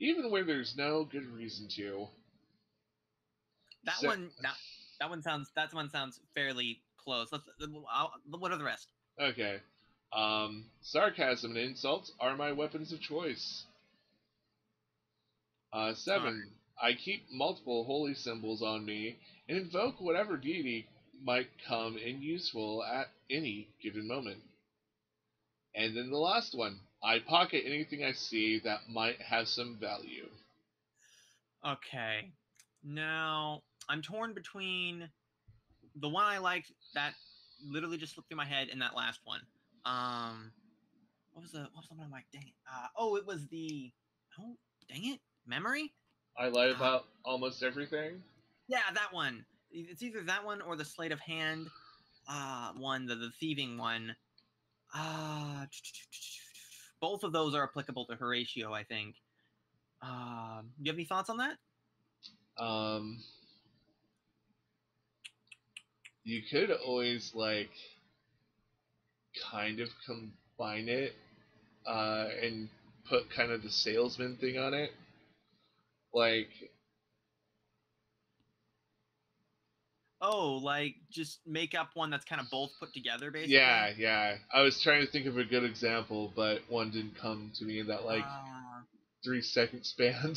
even when there's no good reason to. That So- one sounds fairly close. What are the rest? Okay. Sarcasm and insults are my weapons of choice. 7, I keep multiple holy symbols on me and invoke whatever deity might come in useful at any given moment. And then the last one, I pocket anything I see that might have some value. Okay. Now I'm torn between the one I liked that literally just slipped through my head and that last one. What was the one I'm like? Dang it. It was the. Oh, dang it. Memory. I lie about almost everything. Yeah, that one. It's either that one or the sleight of hand one, the thieving one. Both of those are applicable to Horatio, I think. Do you have any thoughts on that? You could always like kind of combine it and put kind of the salesman thing on it. Like, Oh, like just make up one that's kind of both put together, basically. yeah. I was trying to think of a good example, but one didn't come to me in that 3-second span.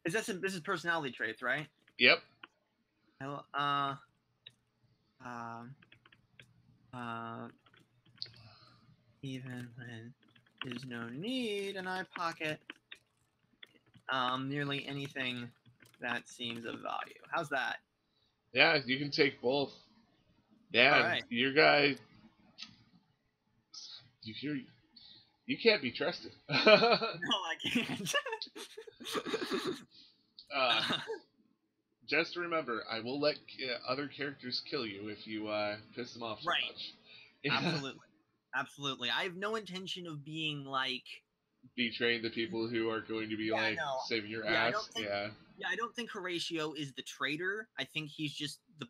This is personality traits, right? Yep. Even when there's no need, and I pocket nearly anything that seems of value. How's that? Yeah, you can take both. Yeah, all right. Your guy, you can't be trusted. No, I can't. Just remember, I will let other characters kill you if you piss them off too much. Absolutely. I have no intention of being like betraying the people who are going to be saving your ass. I don't think Horatio is the traitor. I think he's just the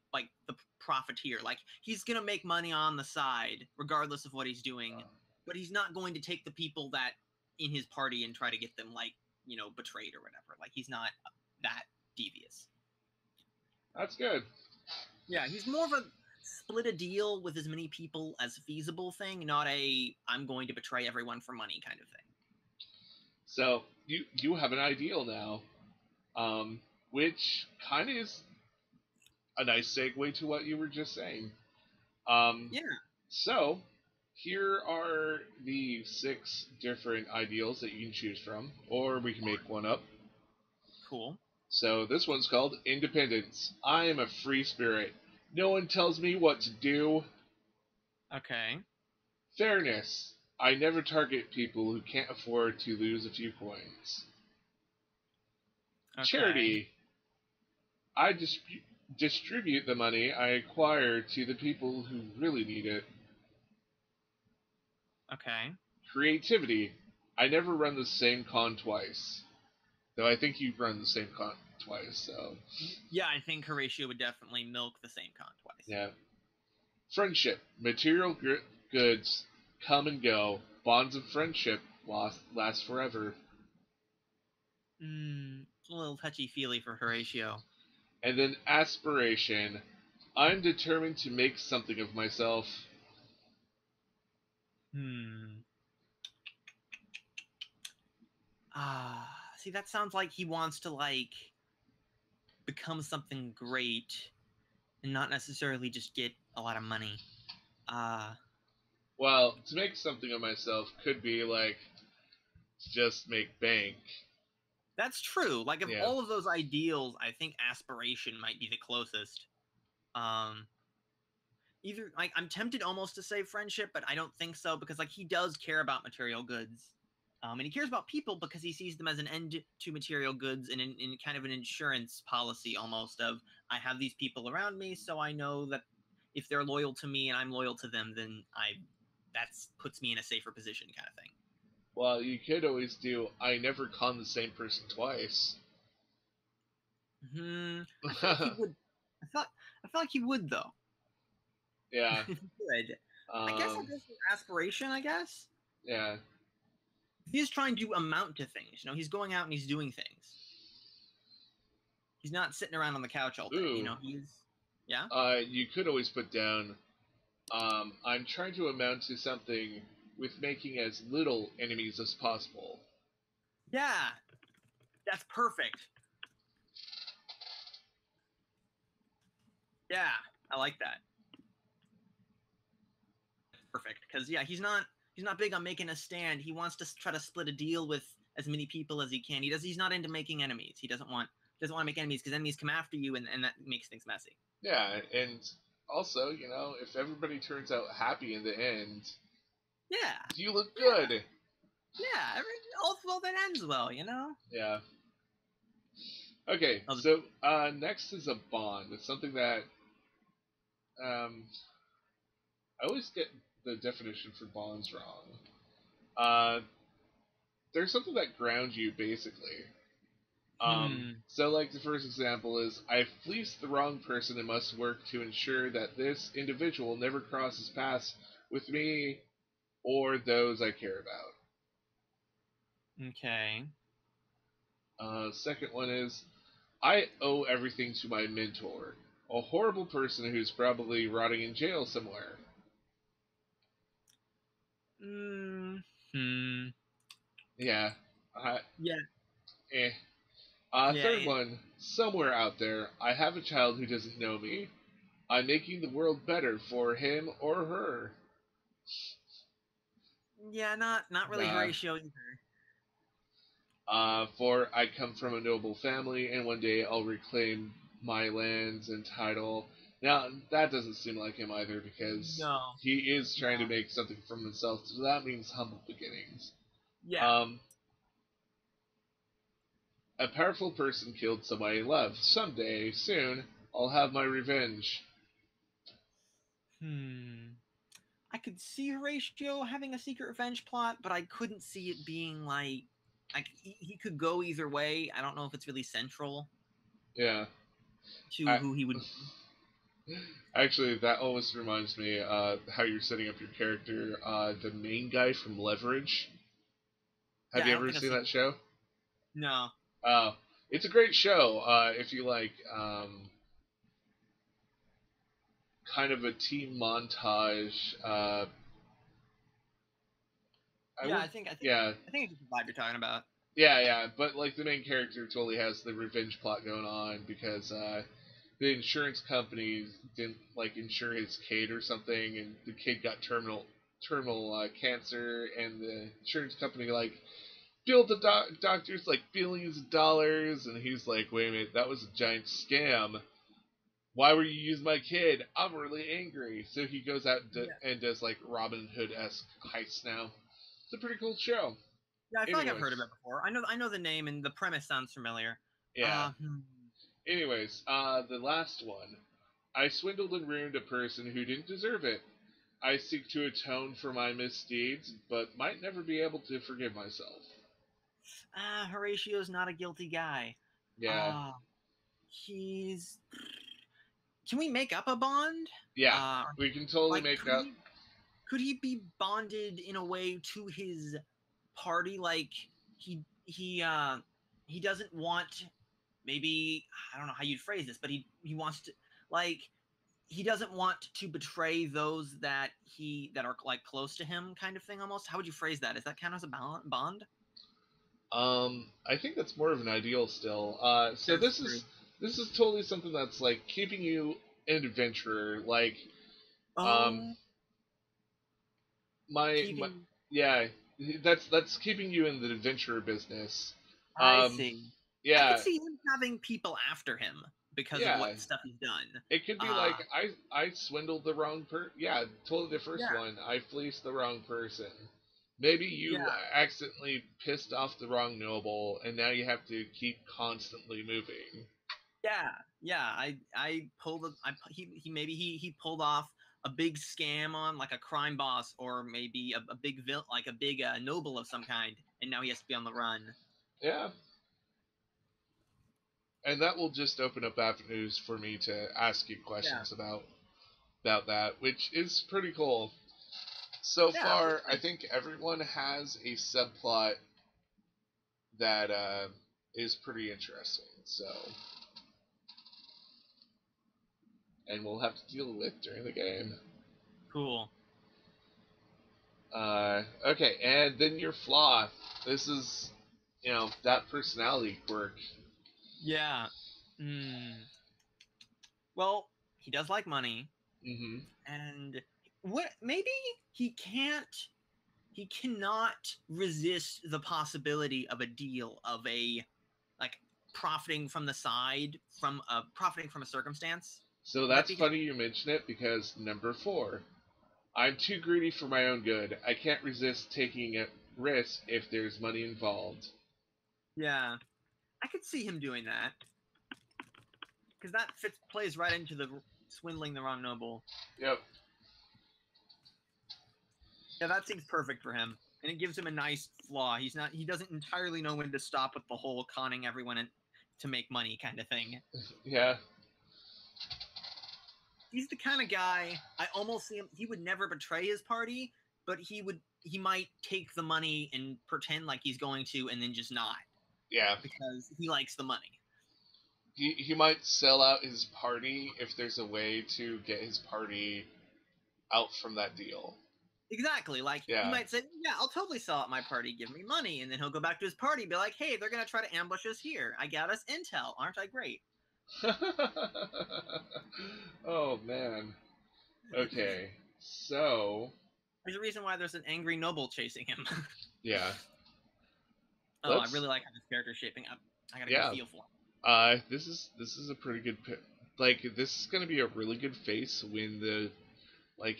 profiteer. Like, he's gonna make money on the side regardless of what he's doing, but he's not going to take the people that in his party and try to get them betrayed or whatever. Like, he's not that devious. That's good. Yeah, he's more of a split a deal with as many people as feasible thing, not a I'm going to betray everyone for money kind of thing. So you have an ideal now, which kind of is a nice segue to what you were just saying. Yeah. So here are the 6 different ideals that you can choose from, or we can make one up. Cool. So this one's called Independence. I am a free spirit. No one tells me what to do. Okay. Fairness. I never target people who can't afford to lose a few coins. Okay. Charity. I distribute the money I acquire to the people who really need it. Okay. Creativity. I never run the same con twice. Though I think you've run the same con twice, so... Yeah, I think Horatio would definitely milk the same con twice. Yeah. Friendship. Material goods come and go. Bonds of friendship last forever. It's a little touchy-feely for Horatio. And then aspiration. I'm determined to make something of myself. Hmm. See, that sounds like he wants to, like, become something great and not necessarily just get a lot of money. Well, to make something of myself could be like just make bank. That's true. Like, of Yeah. all of those ideals, I think aspiration might be the closest. Either, like, I'm tempted almost to say friendship, but I don't think so, because, like, he does care about material goods. And he cares about people because he sees them as an end to material goods and in kind of an insurance policy almost of, I have these people around me, so I know that if they're loyal to me and I'm loyal to them, then that's puts me in a safer position kind of thing. Well, you could always do I never con the same person twice. I feel like he would. I feel like he would though. Yeah. If he could. I guess that goes for aspiration. I guess. Yeah. He's trying to amount to things. He's going out and he's doing things. He's not sitting around on the couch all day. Ooh. Yeah. You could always put down, I'm trying to amount to something with making as little enemies as possible. Yeah. That's perfect. Yeah, I like that. Perfect, because yeah, he's not big on making a stand. He wants to try to split a deal with as many people as he can. He's not into making enemies. He doesn't want to make enemies because enemies come after you and that makes things messy. Yeah, and also, if everybody turns out happy in the end, yeah, you look good. Yeah, all well that ends well, Yeah. Okay, so next is a bond. It's something that I always get the definition for bonds wrong. There's something that grounds you, basically. So, like, the first example is, I fleeced the wrong person and must work to ensure that this individual never crosses paths with me or those I care about. Okay. Second one is, I owe everything to my mentor, a horrible person who's probably rotting in jail somewhere. Yeah. Yeah. Third one, somewhere out there, I have a child who doesn't know me. I'm making the world better for him or her. Yeah, not really Horatio either. For I come from a noble family, and one day I'll reclaim my lands and title. Now, that doesn't seem like him either, because he is trying to make something for himself, so that means humble beginnings. Yeah. A powerful person killed somebody I loved. Someday, soon, I'll have my revenge. I could see Horatio having a secret revenge plot, but I couldn't see it being like he could go either way. I don't know if it's really central. Yeah. To who he would. Actually, that almost reminds me how you're setting up your character. The main guy from Leverage. Have you ever seen that show? No. It's a great show if you like kind of a team montage. I think it's the vibe you're talking about. Yeah, but like the main character totally has the revenge plot going on because the insurance company didn't like insure his kid or something, and the kid got terminal cancer, and the insurance company like billed the doctors like billions of dollars, and he's like, wait a minute, that was a giant scam. Why were you using my kid? I'm really angry. So he goes out and does like Robin Hood-esque heists now. It's a pretty cool show. Yeah, I feel like I've heard of it before. I know the name and the premise sounds familiar. Yeah. Anyways, the last one. I swindled and ruined a person who didn't deserve it. I seek to atone for my misdeeds, but might never be able to forgive myself. Horatio's not a guilty guy. Yeah. He's... Can we make up a bond? Yeah, we can totally make up. Could he be bonded in a way to his party? Like he doesn't want, maybe, I don't know how you'd phrase this, but he wants to, like, he doesn't want to betray those that are like close to him, kind of thing. Almost. How would you phrase that? Does that count as a bond? I think that's more of an ideal still. So That's true. this is totally something that's like keeping you an adventurer. Like, Oh, my keeping. yeah, that's keeping you in the adventurer business. I see. I could Yeah, see him having people after him because of yeah. what stuff he's done. It could be like I swindled the wrong Yeah, totally the first Yeah, one. I fleeced the wrong person. Maybe you yeah, accidentally pissed off the wrong noble, and now you have to keep constantly moving. yeah. I pulled he pulled off a big scam on like a crime boss, or maybe a big noble of some kind, and now he has to be on the run. Yeah, and that will just open up avenues for me to ask you Yeah, questions about that, which is pretty cool. So yeah, far, I absolutely. think everyone has a subplot that is pretty interesting. So, and we'll have to deal with during the game. Cool. Okay, and then your flaw. This is, that personality quirk. Yeah. Hmm. Well, he does like money, Mm-hmm. and what maybe he can't he cannot resist the possibility of a deal of a like profiting from a circumstance. So Would that that's be his? funny you mention it because number 4. I'm too greedy for my own good. I can't resist taking a risk if there's money involved. Yeah, I could see him doing that because that plays right into the swindling the wrong noble. Yep. Yeah, that seems perfect for him, and it gives him a nice flaw. He doesn't entirely know when to stop with the whole conning everyone to make money kind of thing. Yeah. He's the kind of guy I almost see him. He would never betray his party, but he might take the money and pretend like he's going to, and then just not Yeah. because he likes the money. He might sell out his party if there's a way to get his party out from that deal. Exactly. Like he Yeah. might say, "Yeah, I'll totally sell out my party. Give me money," and then he'll go back to his party, and be like, "Hey, they're gonna try to ambush us here. I got us intel. Aren't I great?" Oh man. Okay. So, There's a reason why there's an angry noble chasing him. yeah. Oh, I really like how this character's shaping up. I got a good Yeah. feel for him. This is a pretty good like this is going to be a really good face when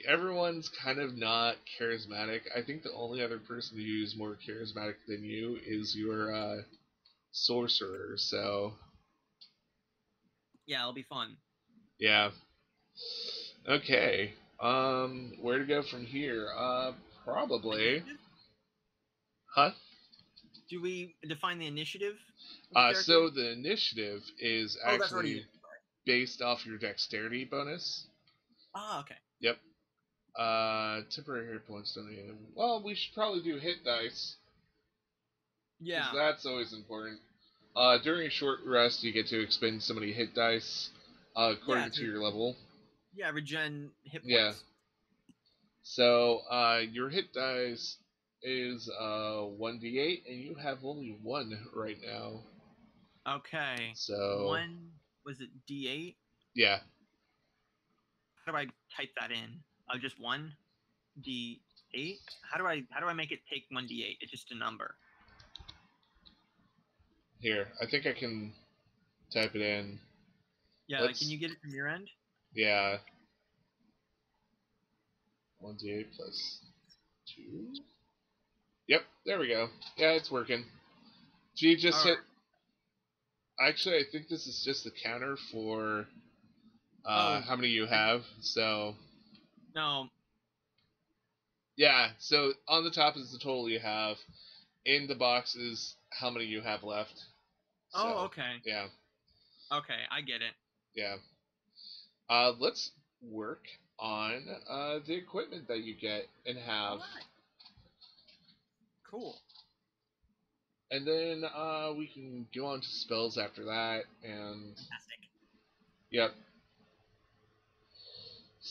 everyone's kind of not charismatic. I think the only other person who's more charismatic than you is your sorcerer. So, Yeah, it'll be fun. yeah. Okay. Where to go from here? Probably. Initiative? Huh? Do we define the initiative of the character? So the initiative is That's already actually based off your dexterity bonus. Okay. Yep. Temporary hit points don't even. Well, we should probably do hit dice. Yeah. Because that's always important. During a short rest, you get to expend so many hit dice, according to your level. Yeah, regen hit points. Yeah. So, your hit dice is 1d8, and you have only 1 right now. Okay. So 1 was it D8? yeah. How do I type that in? Just 1 D8. How do I make it take 1 D8? It's just a number. Here, I think I can type it in. Yeah, can you get it from your end? Yeah. 1d8 plus 2. Yep, there we go. Yeah, it's working. G just hit. Actually, I think this is just the counter for how many you have. So. No. Yeah, so on the top is the total you have. In the box is how many you have left. So, Okay. Yeah. Okay, I get it. Yeah. Let's work on the equipment that you get and have. Alright. Cool. And then we can go on to spells after that. And Fantastic. yep.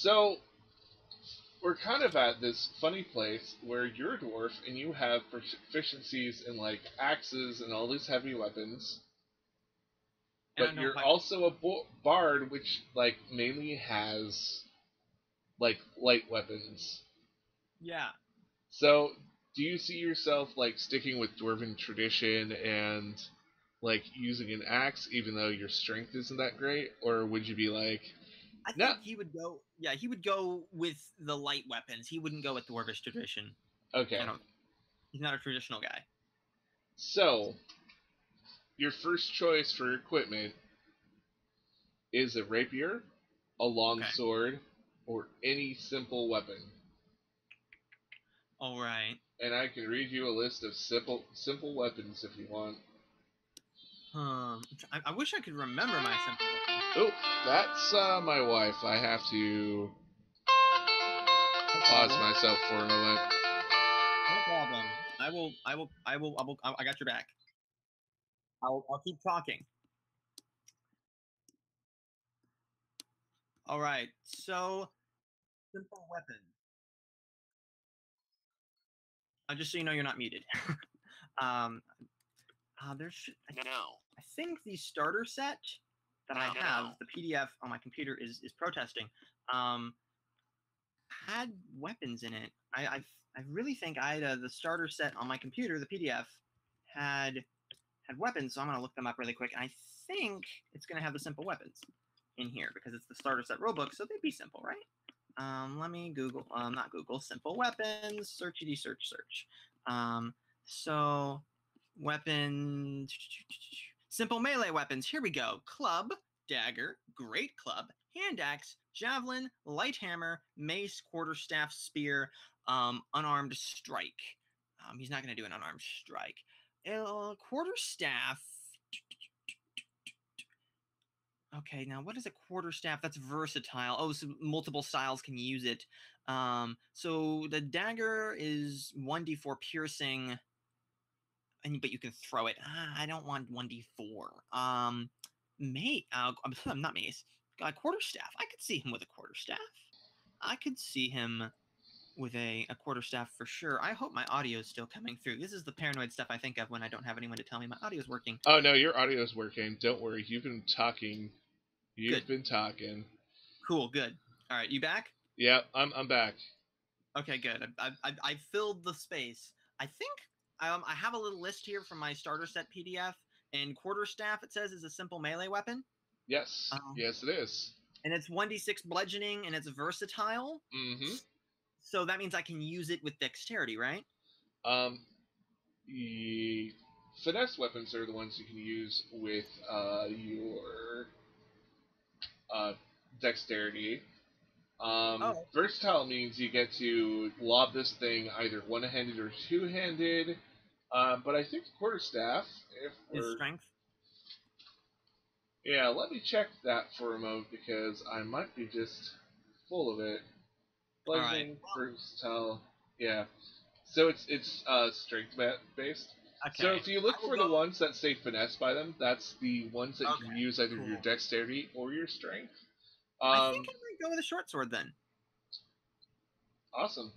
So we're kind of at this funny place where you're a dwarf and you have proficiencies in like axes and all these heavy weapons, And I but don't you're fight. also a bard, which like mainly has like light weapons. Yeah. So do you see yourself like sticking with dwarven tradition and like using an axe even though your strength isn't that great, or would you be like, I no? think he would go. Yeah, he would go with the light weapons. He wouldn't go with dwarvish tradition. Okay. I don't. He's not a traditional guy. So your first choice for equipment is a rapier, a Okay. longsword, or any simple weapon. All right. And I can read you a list of simple weapons if you want. I wish I could remember my simple weapons. Oh, that's my wife. I have to No pause problem. myself for a moment. No problem. I got your back. I'll keep talking. All right. So, simple weapon. Just so you know, you're not muted. um, I think the starter set that I have, the PDF on my computer is protesting. Had weapons in it. I really think the starter set on my computer, the PDF, had weapons. So I'm gonna look them up really quick. And I think it's gonna have the simple weapons in here because it's the starter set rulebook, so they'd be simple, right? Let me Google, not Google, simple weapons, searchity search. So weapons, simple melee weapons. Here we go. Club, dagger, great club, hand axe, javelin, light hammer, mace, quarterstaff, spear, unarmed strike. He's not going to do an unarmed strike. Quarterstaff. Okay, now what is a quarterstaff? That's versatile. Oh, so multiple styles can use it. So the dagger is 1d4 piercing, but you can throw it. I don't want 1d4. I'm not mace. Quarterstaff. I could see him with a quarterstaff. I could see him with a quarterstaff for sure. I hope my audio is still coming through. This is the paranoid stuff I think of when I don't have anyone to tell me my audio is working. Oh no, your audio's working. Don't worry. You've been talking. Good. Cool. Good. All right, you back? Yeah, I'm back. Okay, good. I filled the space. I think I have a little list here from my starter set PDF, and quarterstaff it says is a simple melee weapon. Yes. Yes, it is. And it's 1d6 bludgeoning, and it's versatile. Mm-hmm. So that means I can use it with dexterity, right? Finesse weapons are the ones you can use with your dexterity. Versatile means you get to lob this thing either one-handed or two-handed. But I think quarterstaff, Is strength. Yeah, let me check that for a moment because I might be just full of it. Bludgeoning, versatile, yeah. So it's strength based. Okay. So if you look for the ones that say finesse by them, that's the ones that you can use either your dexterity or your strength. I think I might go with a short sword then. Awesome.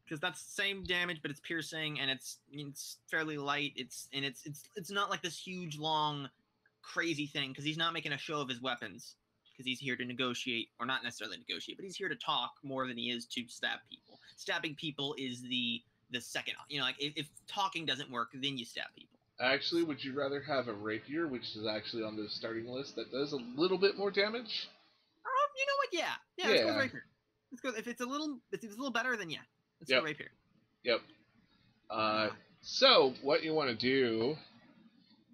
Because that's the same damage, but it's piercing and it's fairly light. It's not like this huge long crazy thing because he's not making a show of his weapons because he's here to negotiate, or not necessarily negotiate, but he's here to talk more than he is to stab people. Stabbing people is the second, like if talking doesn't work, then you stab people. Actually, would you rather have a rapier, which is actually on the starting list, that does a little bit more damage? You know what? Yeah. Let's go with rapier. Let's go. If it's a little better, then yeah. Let's go rapier. Yep. So what you want to do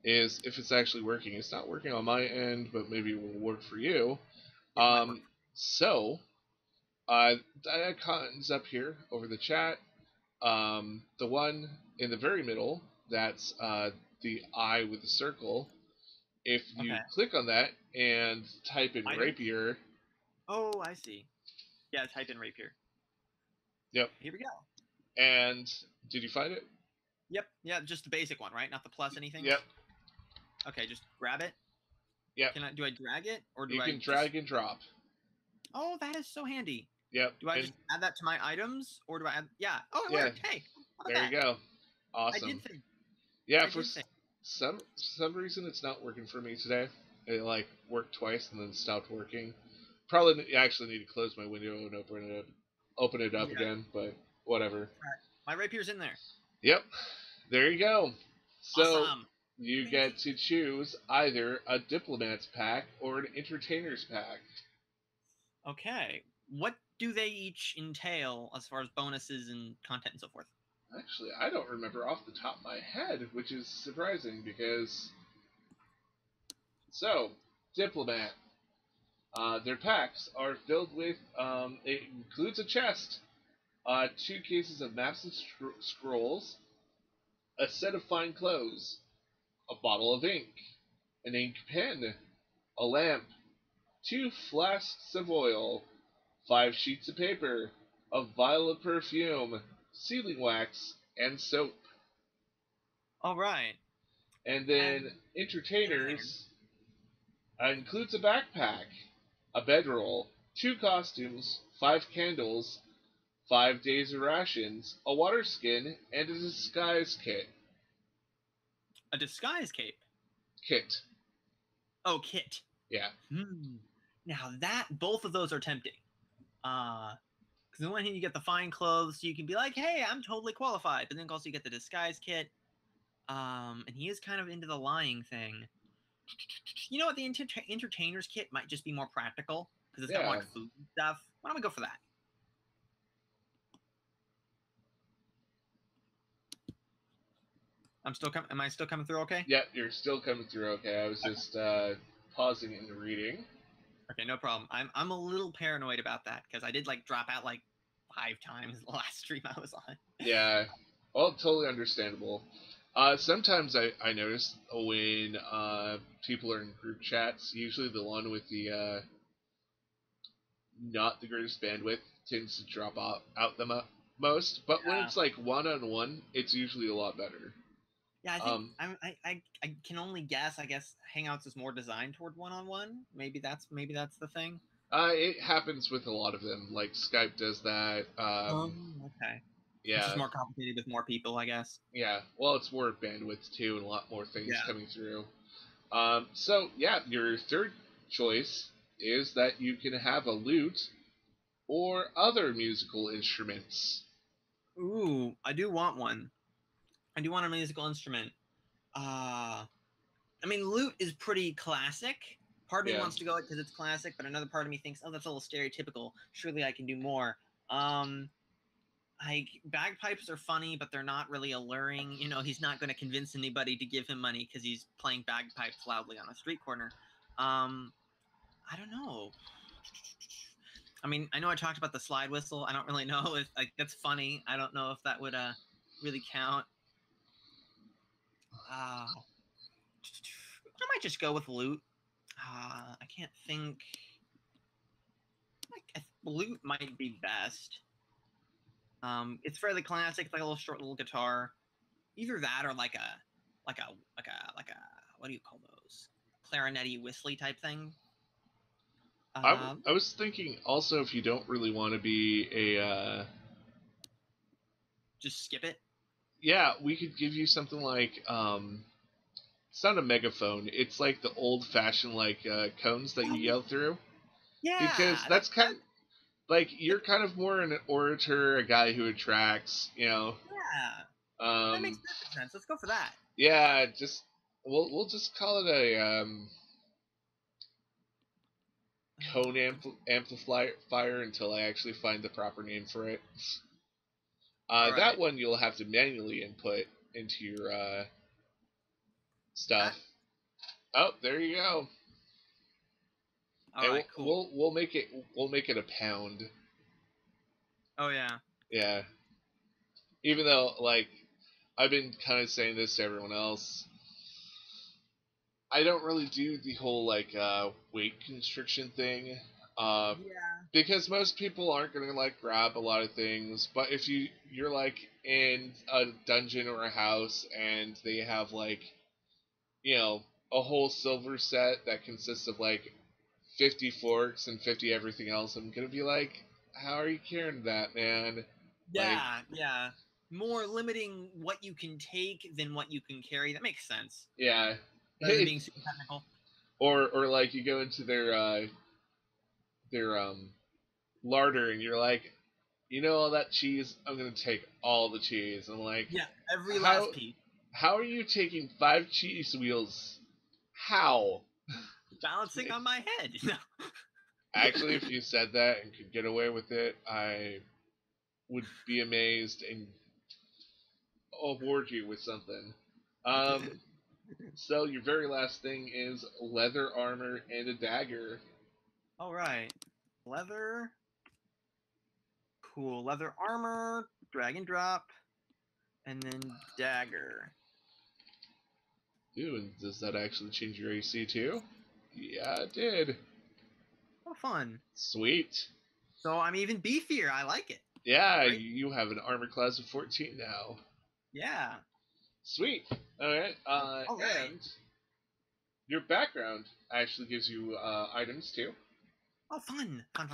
is, if it's actually working, it's not working on my end, but maybe it will work for you. So the icons up here over the chat. The one in the very middle, that's the eye with the circle. If you click on that and type in rapier. Oh, I see. Yeah, type in rapier. Yep. Here we go. And did you find it? Yep. Yeah, just the basic one, right? Not the plus anything? Yep. Okay, just grab it. Yep. Do I drag it, or do you can drag and drop? Oh, that is so handy. Yep. Do I and just add that to my items, or do I add? Yeah. Oh, it Yeah. worked. Hey, how about there you that? go. I Awesome. did think. Yeah, I for did think. some reason it's not working for me today. It like worked twice and then stopped working. Probably actually need to close my window and open it up Yeah. again, but whatever. My rapier's in there. Yep. There you go. So Awesome. you Fancy. get to choose either a diplomat's pack or an entertainer's pack. Okay. What do they each entail as far as bonuses and content and so forth? Actually, I don't remember off the top of my head, which is surprising because so diplomat. Their packs are filled with. It includes a chest, 2 cases of maps and scrolls, a set of fine clothes, a bottle of ink, an ink pen, a lamp, 2 flasks of oil, 5 sheets of paper, a vial of perfume, sealing wax, and soap. All right. And And then entertainers includes a backpack, a bedroll, 2 costumes, 5 candles, 5 days of rations, a water skin, and a disguise kit. a disguise cape. Kit. Oh, kit. Yeah. Now both of those are tempting. Because on one hand you get the fine clothes, so you can be like, "Hey, I'm totally qualified," but then also you get the disguise kit. And he is kind of into the lying thing. You know what? The entertainer's kit might just be more practical because it's got more Yeah. like food and stuff. Why don't we go for that? Am I still coming through okay? Yep, you're still coming through okay. I was just pausing in the reading. Okay, no problem. I'm a little paranoid about that because I did like drop out like 5 times the last stream I was on. Yeah. Well, totally understandable. Sometimes I notice when people are in group chats, usually the one with the not the greatest bandwidth tends to drop out the most. But when Yeah. it's like one-on-one, it's usually a lot better. Yeah, I think I can only guess. I guess Hangouts is more designed toward one-on-one. Maybe that's the thing. It happens with a lot of them. Like Skype does that. Okay. It's just Yeah, more complicated with more people, I guess. yeah. Well, it's more bandwidth too, and a lot more things Yeah. coming through. So yeah, your third choice is that you can have a lute or other musical instruments. Ooh, I do want one. I do want a musical instrument. I mean, lute is pretty classic. Part of me Yeah. wants to go it because it's classic, but another part of me thinks, oh, that's a little stereotypical. Surely I can do more. Like bagpipes are funny, but they're not really alluring. You know, he's not going to convince anybody to give him money because he's playing bagpipes loudly on a street corner. I don't know. I mean, I know I talked about the slide whistle. I don't really know if like that's funny. I don't know if that would really count. I might just go with lute. I can't think. Like lute might be best. It's fairly classic. It's like a little short little guitar. Either that or like a what do you call those? Clarinetty whistly type thing. I was thinking also if you don't really want to be a Just skip it. yeah, we could give you something like it's not a megaphone. It's like the old fashioned like cones that you yell through. Yeah, Because that's kind of like you're kind of more an orator, a guy who attracts, yeah. That makes perfect sense. Let's go for that. Yeah, just we'll just call it a cone amplifier until I actually find the proper name for it. All That right. one you'll have to manually input into your stuff. Oh, there you go. All right, cool. We'll make it a pound. Oh yeah. Yeah. Even though like I've been kind of saying this to everyone else, I don't really do the whole like weight constriction thing. Yeah. Because most people aren't gonna like grab a lot of things, but if you're like in a dungeon or a house and they have like a whole silver set that consists of like 50 forks and 50 everything else, I'm gonna be like, how are you carrying that, man? Yeah, yeah. More limiting what you can take than what you can carry. That makes sense. Yeah. Rather than being super technical. Or like you go into their larder and you're like, you know all that cheese? I'm gonna take all the cheese. I'm like, Yeah, every last piece. How are you taking 5 cheese wheels? How? Balancing on my head. No. Actually, if you said that and could get away with it, I would be amazed and award you with something. So your very last thing is leather armor and a dagger. All right. Leather. Cool. Leather armor, drag and drop, and then dagger. Ooh, and does that actually change your AC too? Yeah, it did. Oh, fun. Sweet. So I'm even beefier. I like it. Yeah, Great. you have an armor class of 14 now. Yeah. Sweet. Alright, All right. and your background actually gives you items too. Oh, fun. Fun.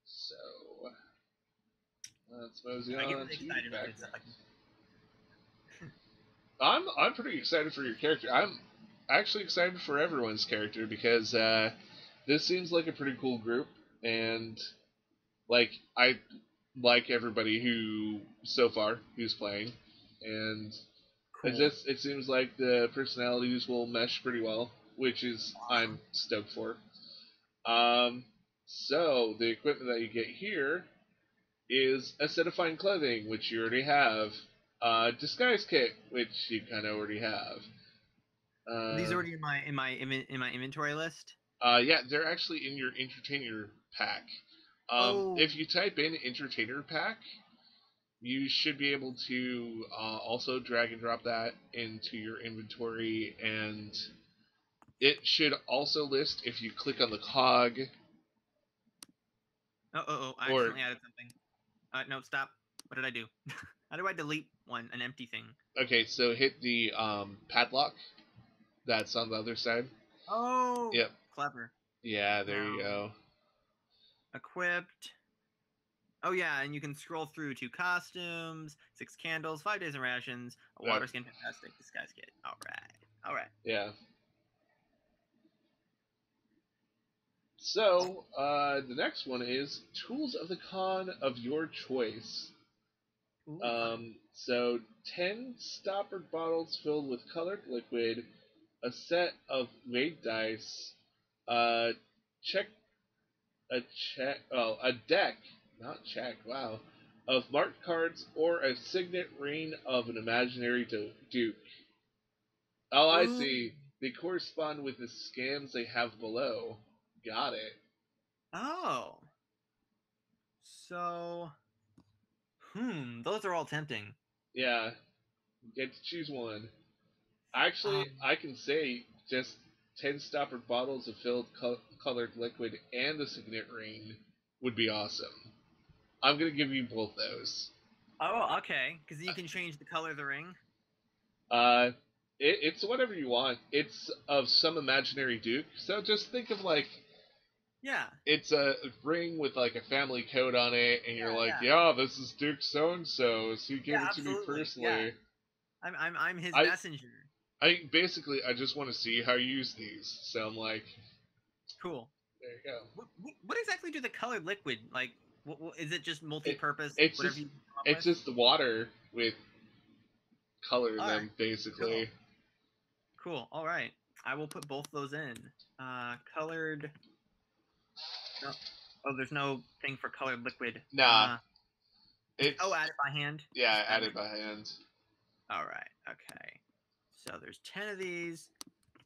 So, let's mosey I get on really to your excited about it. background. I'm pretty excited for your character. I'm actually excited for everyone's character because this seems like a pretty cool group, and like I like everybody who so far who's playing, and Cool. it seems like the personalities will mesh pretty well, which is I'm stoked for. So the equipment that you get here is a set of fine clothing, which you already have. Disguise kit, which you kind of already have. Are these already in my inventory list? Yeah, they're actually in your entertainer pack. If you type in entertainer pack, you should be able to also drag and drop that into your inventory, and it should also list if you click on the cog. I accidentally added something. No, stop. What did I do? How do I delete an empty thing? Okay, so hit the padlock that's on the other side. Oh, Yep. Clever. Yeah, there you go. Equipped. Oh yeah, and you can scroll through 2 costumes, 6 candles, 5 days of rations, a water skin, fantastic disguise kit. All right. Yeah. So, the next one is tools of the con of your choice. Ooh, So 10 stopper bottles filled with colored liquid, a set of weight dice, a deck, not check, wow, of marked cards, or a signet ring of an imaginary duke. Oh, I see. They correspond with the scams they have below. Got it. Oh. So, those are all tempting. Yeah, you get to choose one. Actually, I can say just 10 stopper bottles of filled colored liquid and the signet ring would be awesome. I'm going to give you both those. Oh, okay. Because you can change the color of the ring. It's whatever you want. It's of some imaginary duke, so just think of like, Yeah. it's a ring with like a family code on it, and you're like, yeah, this is Duke so and so. He gave it to me personally. Yeah. I'm his messenger. I just want to see how you use these. So I'm like, cool. There you go. What exactly do the colored liquid like? What is it? Just multi-purpose? It's just the water with color in them, basically. Cool. All right. I will put both those in. Colored. No. Oh, there's no thing for colored liquid. Nah. Add it by hand? Yeah, add it by hand. All right. Okay. So there's 10 of these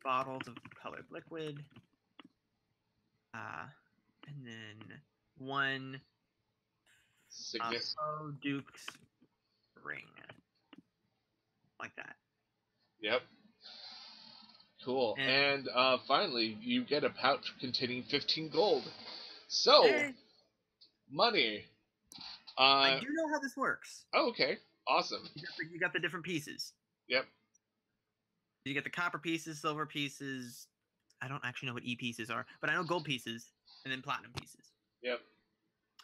bottles of colored liquid. And then 1 Signet. Duke's ring. Like that. Yep. Cool. And finally, you get a pouch containing 15 gold. So, money. I do know how this works. Oh, okay. Awesome. You got the different pieces. Yep. You get the copper pieces, silver pieces, I don't actually know what E pieces are, but I know gold pieces and then platinum pieces. Yep.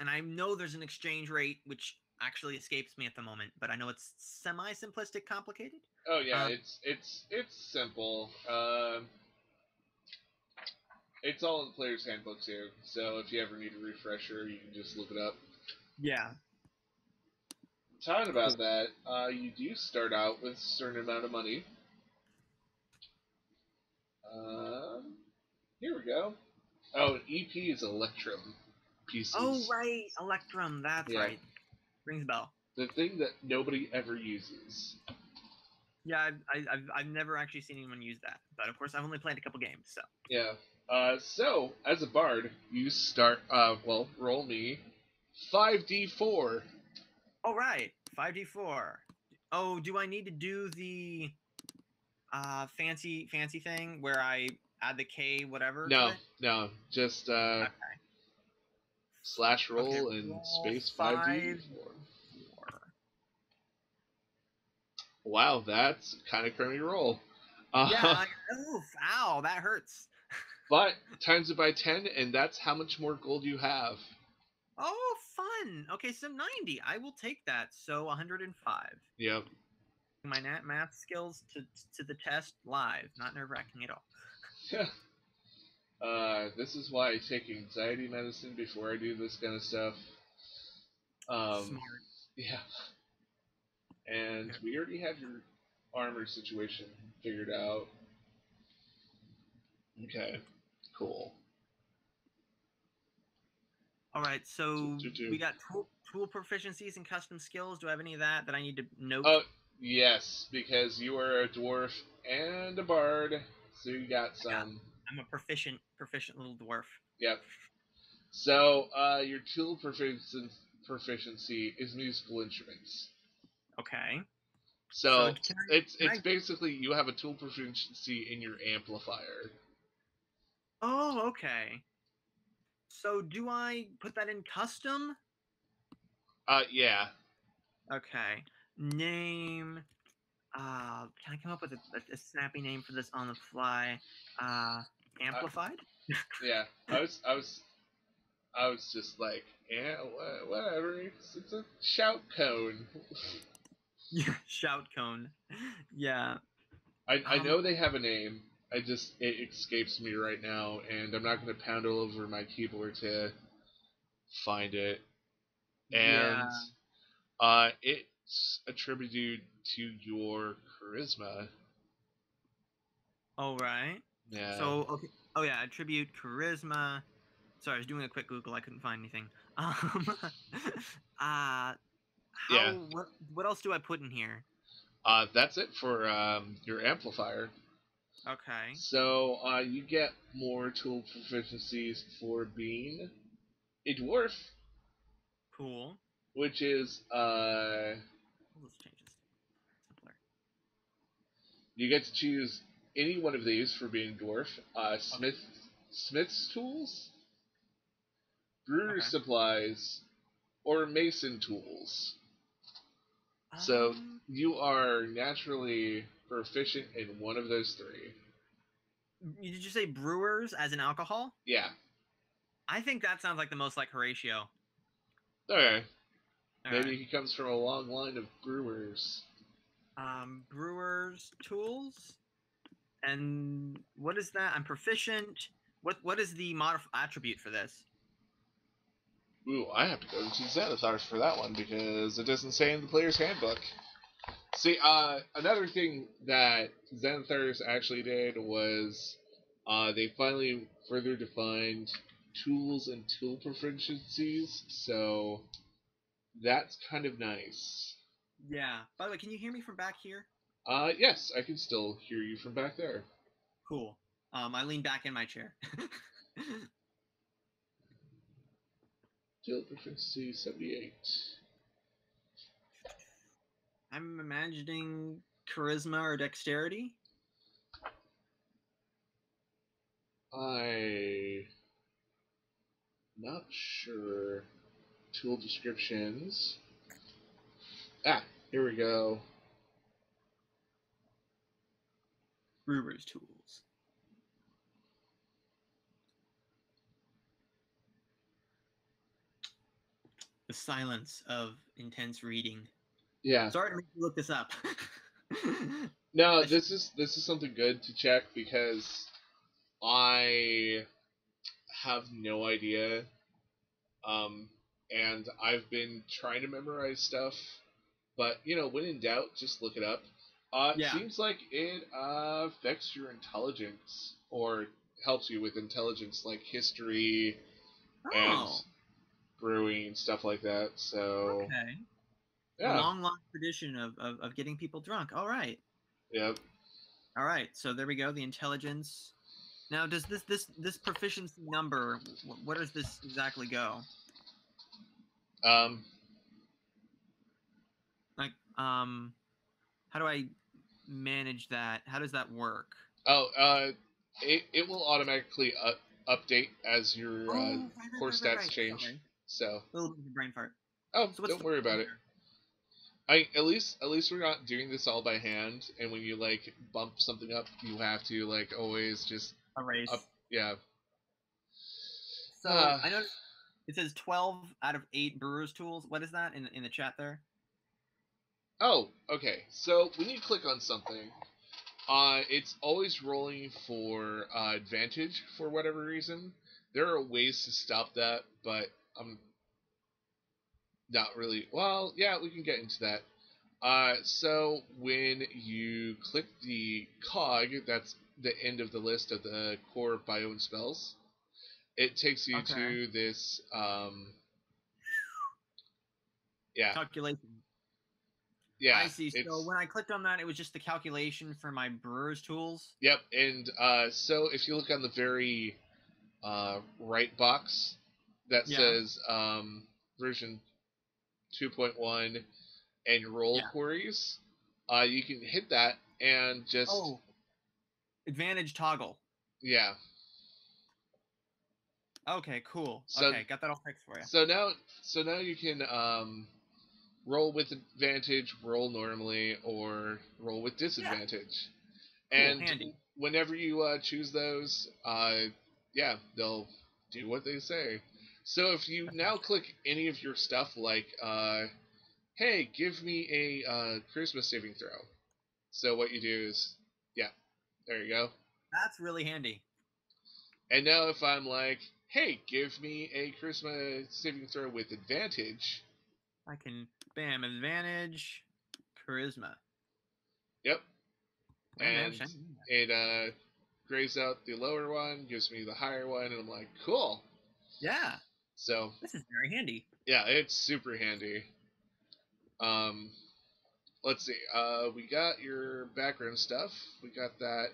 And I know there's an exchange rate, which actually escapes me at the moment, but I know it's semi-simplistic, complicated. Oh yeah, it's simple. It's all in the player's handbook too. So if you ever need a refresher, you can just look it up. Yeah. Talking about that, you do start out with a certain amount of money. Here we go. Oh, EP is Electrum pieces. Oh, right. Electrum. That's right. Rings a bell. The thing that nobody ever uses. Yeah, I've never actually seen anyone use that. But of course, I've only played a couple games, so. Yeah. So, as a bard, you start, roll me 5d4. Oh, right. 5d4. Oh, do I need to do the fancy thing where I add the K whatever? No. Just, Okay. slash roll and roll space 5d4. 4. Wow, that's kind of crummy roll. Yeah, oof, ow, that hurts. But times it by 10, and that's how much more gold you have. Oh, fun. Okay, so 90. I will take that. So 105. Yep. My math skills to the test live. Not nerve-wracking at all. This is why I take anxiety medicine before I do this kind of stuff. Smart. Yeah. And we already have your armor situation figured out. Okay. Cool. All right, so we got tool proficiencies and custom skills. Do I have any of that I need to note? Oh, yes, because you are a dwarf and a bard, so you got some. I'm a proficient little dwarf. Yep. So, your tool proficiency is musical instruments. Okay. So it's basically you have a tool proficiency in your amplifier. Oh, okay. So do I put that in custom? Yeah. Okay. Name. Can I come up with a snappy name for this on the fly? Amplified. Yeah. I was just like, yeah, whatever. It's a shout cone. Yeah, shout cone. Yeah. I know they have a name. It escapes me right now, and I'm not going to pound all over my keyboard to find it. And it's attributed to your charisma. All right. Yeah. So okay. Oh yeah, attribute charisma. Sorry, I was doing a quick Google. I couldn't find anything. Yeah. What else do I put in here? That's it for your amplifier. Okay. So you get more tool proficiencies for being a dwarf. Cool. Which is Let's change this. Simpler. You get to choose any one of these for being dwarf. Smith's tools, brewer's supplies, or mason tools. So you are naturally proficient in one of those three. Did you say brewers as in alcohol? Yeah. I think that sounds like the most like Horatio. Okay. Maybe he comes from a long line of brewers. Brewers tools, and what is that? I'm proficient. What is the attribute for this? Ooh, I have to go to Xanathars for that one because it doesn't say in the player's handbook. See, another thing that Xanathars actually did was they finally further defined tools and tool proficiencies, so that's kind of nice. Yeah. By the way, can you hear me from back here? Yes, I can still hear you from back there. Cool. I lean back in my chair. Tool proficiency 78. I'm imagining charisma or dexterity. I'm not sure. Tool descriptions. Here we go. Brewer's tools. The silence of intense reading. Yeah. Sorry to make you look this up. No, this is something good to check because I have no idea. And I've been trying to memorize stuff, but when in doubt, just look it up. It Yeah. seems like it affects your intelligence or helps you with intelligence, like history and Oh, brewing stuff like that. So okay. The yeah, long tradition of getting people drunk. All right. yep. All right. So there we go. The intelligence. Now, does this proficiency number? Where does this exactly go? Like, how do I manage that? How does that work? It will automatically update as your core stats change. Sorry. So A little bit of a brain fart. oh, So what's don't worry about it. At least we're not doing this all by hand. And when you like bump something up, you have to like always just erase? Yeah. So I noticed it says 12 out of 8 brewers tools. What is that in the chat there? Oh, okay. So when you click on something, it's always rolling for advantage for whatever reason. There are ways to stop that, but I'm not really. Well, yeah, we can get into that. So when you click the cog, that's the end of the list of the core bio and spells. It takes you to this, yeah. Calculation. Yeah. I see. So when I clicked on that, it was just the calculation for my brewer's tools. Yep, and so if you look on the very right box that says version 2.1 and roll queries, you can hit that and just advantage toggle. Yeah. Okay, cool. So, okay, got that all fixed for you. So now you can roll with advantage, roll normally, or roll with disadvantage. Cool, and handy. Whenever you choose those, they'll do what they say. So if you now click any of your stuff, like, hey, give me a charisma saving throw. So what you do is, there you go. That's really handy. And now if I'm like, hey, give me a charisma saving throw with advantage, I can, bam, advantage, charisma. Yep. And it grays out the lower one, gives me the higher one, and I'm like, cool. Yeah. So this is very handy. Yeah, it's super handy. Let's see. We got your background stuff. We got that.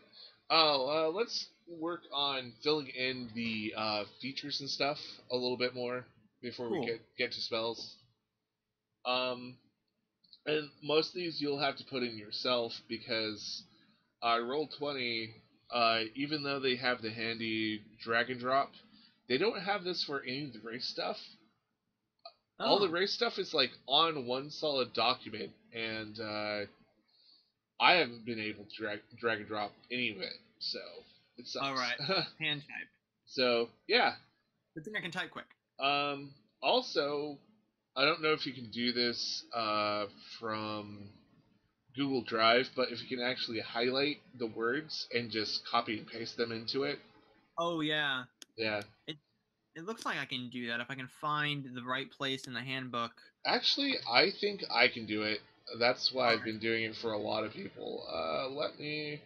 Let's work on filling in the features and stuff a little bit more before we get to spells. And most of these you'll have to put in yourself because Roll20, even though they have the handy drag and drop, they don't have this for any of the race stuff. All the race stuff is like on one solid document, and I haven't been able to drag and drop any of it, so it sucks. All right, hand type. So yeah. Good thing I can type quick. Also, I don't know if you can do this from Google Drive, but if you can actually highlight the words and just copy and paste them into it. Oh yeah. Yeah. It looks like I can do that if I can find the right place in the handbook. Actually, I think I can do it. That's why I've been doing it for a lot of people. Let me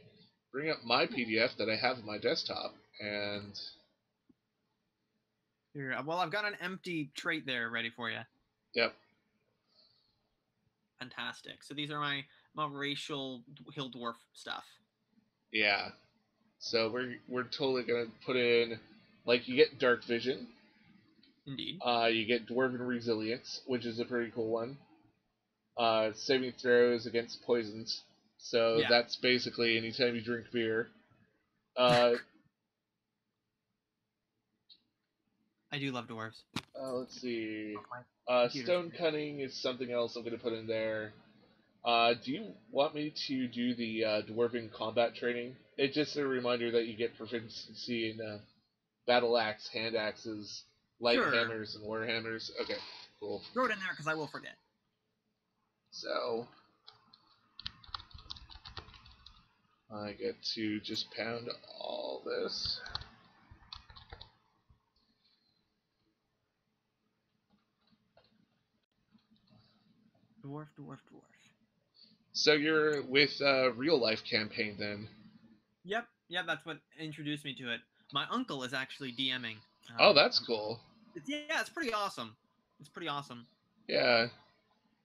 bring up my PDF that I have on my desktop, and here. Well, I've got an empty trait there ready for you. Yep. Fantastic. So these are my racial hill dwarf stuff. Yeah. So we're totally gonna put in, like, you get dark vision. Indeed. You get dwarven resilience, which is a pretty cool one. Saving throws against poisons. So that's basically anytime you drink beer. I do love dwarves. Let's see. Stone cutting is something else I'm going to put in there. Do you want me to do the dwarven combat training? It's just a reminder that you get proficiency in battle axe, hand axes, light hammers, and war hammers. Okay. Cool. Throw it in there because I will forget. So I get to just pound all this. Dwarf. So you're with real life campaign then? Yep, that's what introduced me to it. My uncle is actually DMing. Oh, that's cool. It's pretty awesome. It's pretty awesome. Yeah.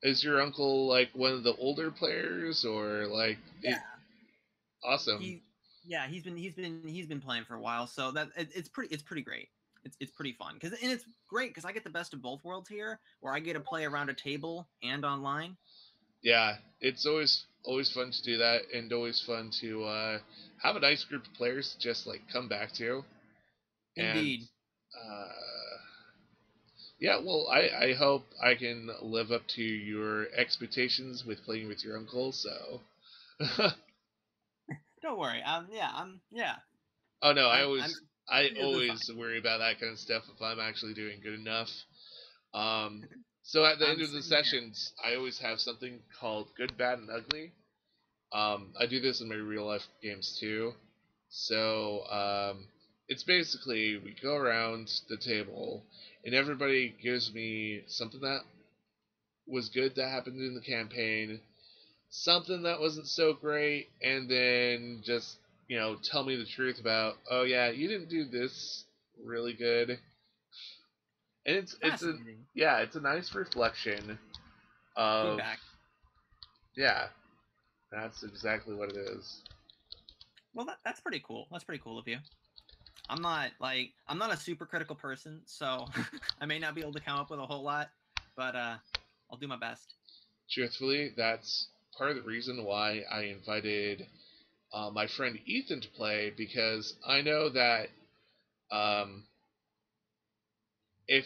Is your uncle like one of the older players or like? Yeah. Awesome. He's been playing for a while, so that it's pretty great. It's pretty fun and it's great because I get the best of both worlds here, where I get to play around a table and online. Yeah, it's always fun to do that, and always fun to have a nice group of players to just like come back to. Indeed. And, yeah, well, I hope I can live up to your expectations with playing with your uncle. So. Don't worry. Yeah. Oh no, I it'll be always worry about that kind of stuff if I'm actually doing good enough. So at the end of the sessions, I always have something called Good, Bad, and Ugly. I do this in my real life games too. So it's basically we go around the table and everybody gives me something that was good that happened in the campaign, something that wasn't so great, and then just tell me the truth about, oh yeah, you didn't do this really good. And it's a nice reflection of feedback. Yeah, that's exactly what it is. Well, that's pretty cool. That's pretty cool of you. I'm not a super critical person, so I may not be able to come up with a whole lot, but I'll do my best. Truthfully, that's part of the reason why I invited my friend Ethan to play, because I know that if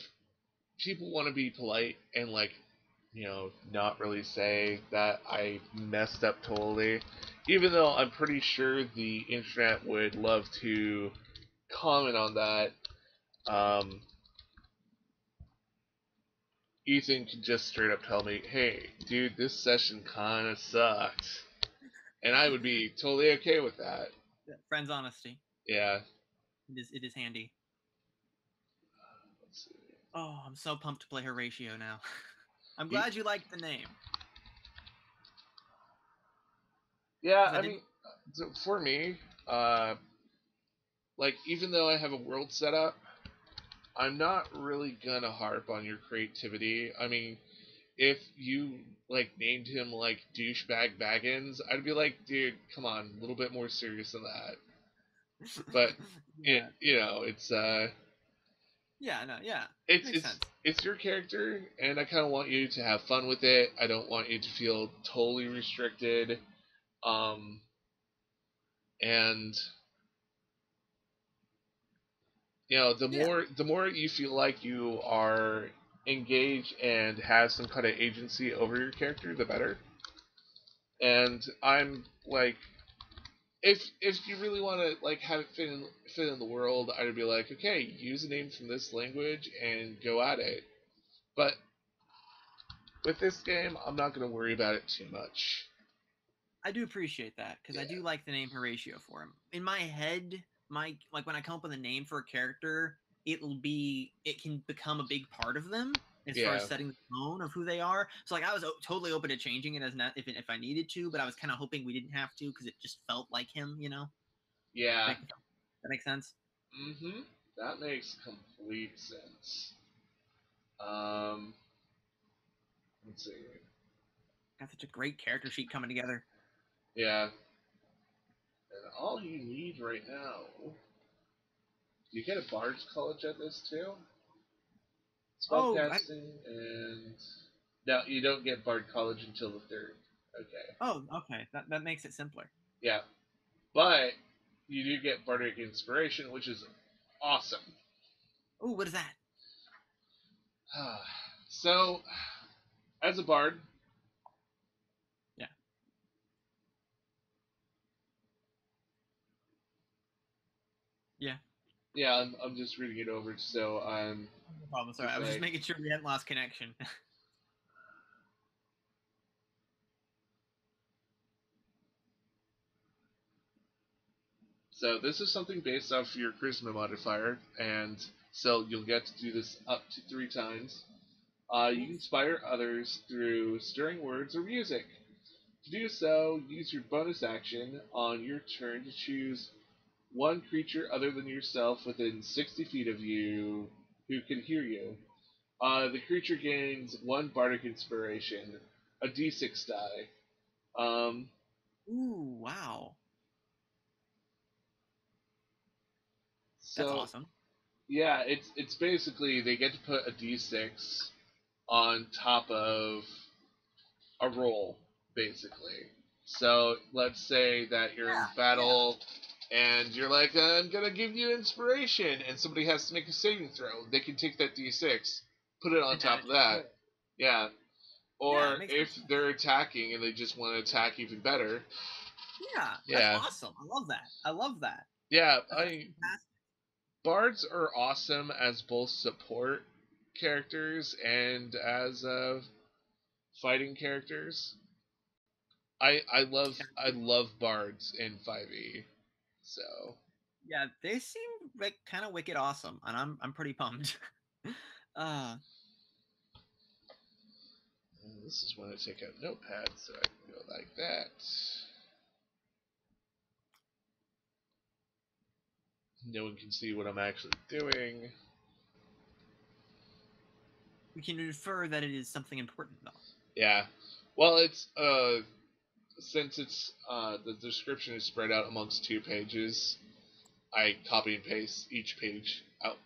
people want to be polite and not really say that I messed up totally, even though I'm pretty sure the internet would love to comment on that, Ethan can just straight up tell me, hey, dude, this session kind of sucked. And I would be totally okay with that. Friends' honesty. Yeah. It is handy. Let's see. Oh, I'm so pumped to play Horatio now. I'm glad you liked the name. Yeah, I mean, for me, even though I have a world set up, I'm not really gonna harp on your creativity. I mean, if you named him douchebag Baggins, I'd be like, dude, come on, a little bit more serious than that. But yeah. It's Makes sense. It's your character, and I kind of want you to have fun with it. I don't want you to feel totally restricted. And the more you feel like you are engaged and have some kind of agency over your character, the better. And I'm if you really want to have it fit in the world, I'd be like, okay, use a name from this language and go at it. But with this game, I'm not going to worry about it too much. I do appreciate that, because I do like the name Horatio for him. In my head, when I come up with a name for a character, it can become a big part of them as far as setting the tone of who they are. So I was totally open to changing it if I needed to, but I was kind of hoping we didn't have to, because it just felt like him, Yeah. That makes sense? Mm-hmm. That makes complete sense. Let's see. Got such a great character sheet coming together. Yeah. And all you need right now... Do you get a Bard's College at this, too? Spellcasting and... No, you don't get Bard College until the 3rd. Okay. Oh, okay. That makes it simpler. Yeah. But you do get Bardic Inspiration, which is awesome. Oh, what is that? So, as a Bard... Yeah. Yeah. Yeah, I'm just reading it over, so No problem. Sorry, I was just making sure we hadn't lost connection. So this is something based off your charisma modifier, and so you'll get to do this up to 3 times. You can inspire others through stirring words or music. To do so, use your bonus action on your turn to choose one creature other than yourself within 60 feet of you who can hear you. The creature gains 1 bardic inspiration, a d6 die. Ooh, wow. So, that's awesome. Yeah, it's basically they get to put a d6 on top of a roll, basically. So let's say that you're in battle and you're like, I'm gonna give you inspiration, and somebody has to make a saving throw. They can take that d6, put it on top of that. Yeah. Or if they're attacking and they just want to attack even better. Yeah, that's awesome. I love that. I love that. Yeah, bards are awesome as both support characters and as fighting characters. I love bards in 5e. So yeah, they seem like kind of wicked awesome, and I'm pretty pumped. This is when I take out Notepad, so I can go like that. No one can see what I'm actually doing. We can infer that it is something important, though. Yeah. Well, it's since it's the description is spread out amongst 2 pages, I copy and paste each page out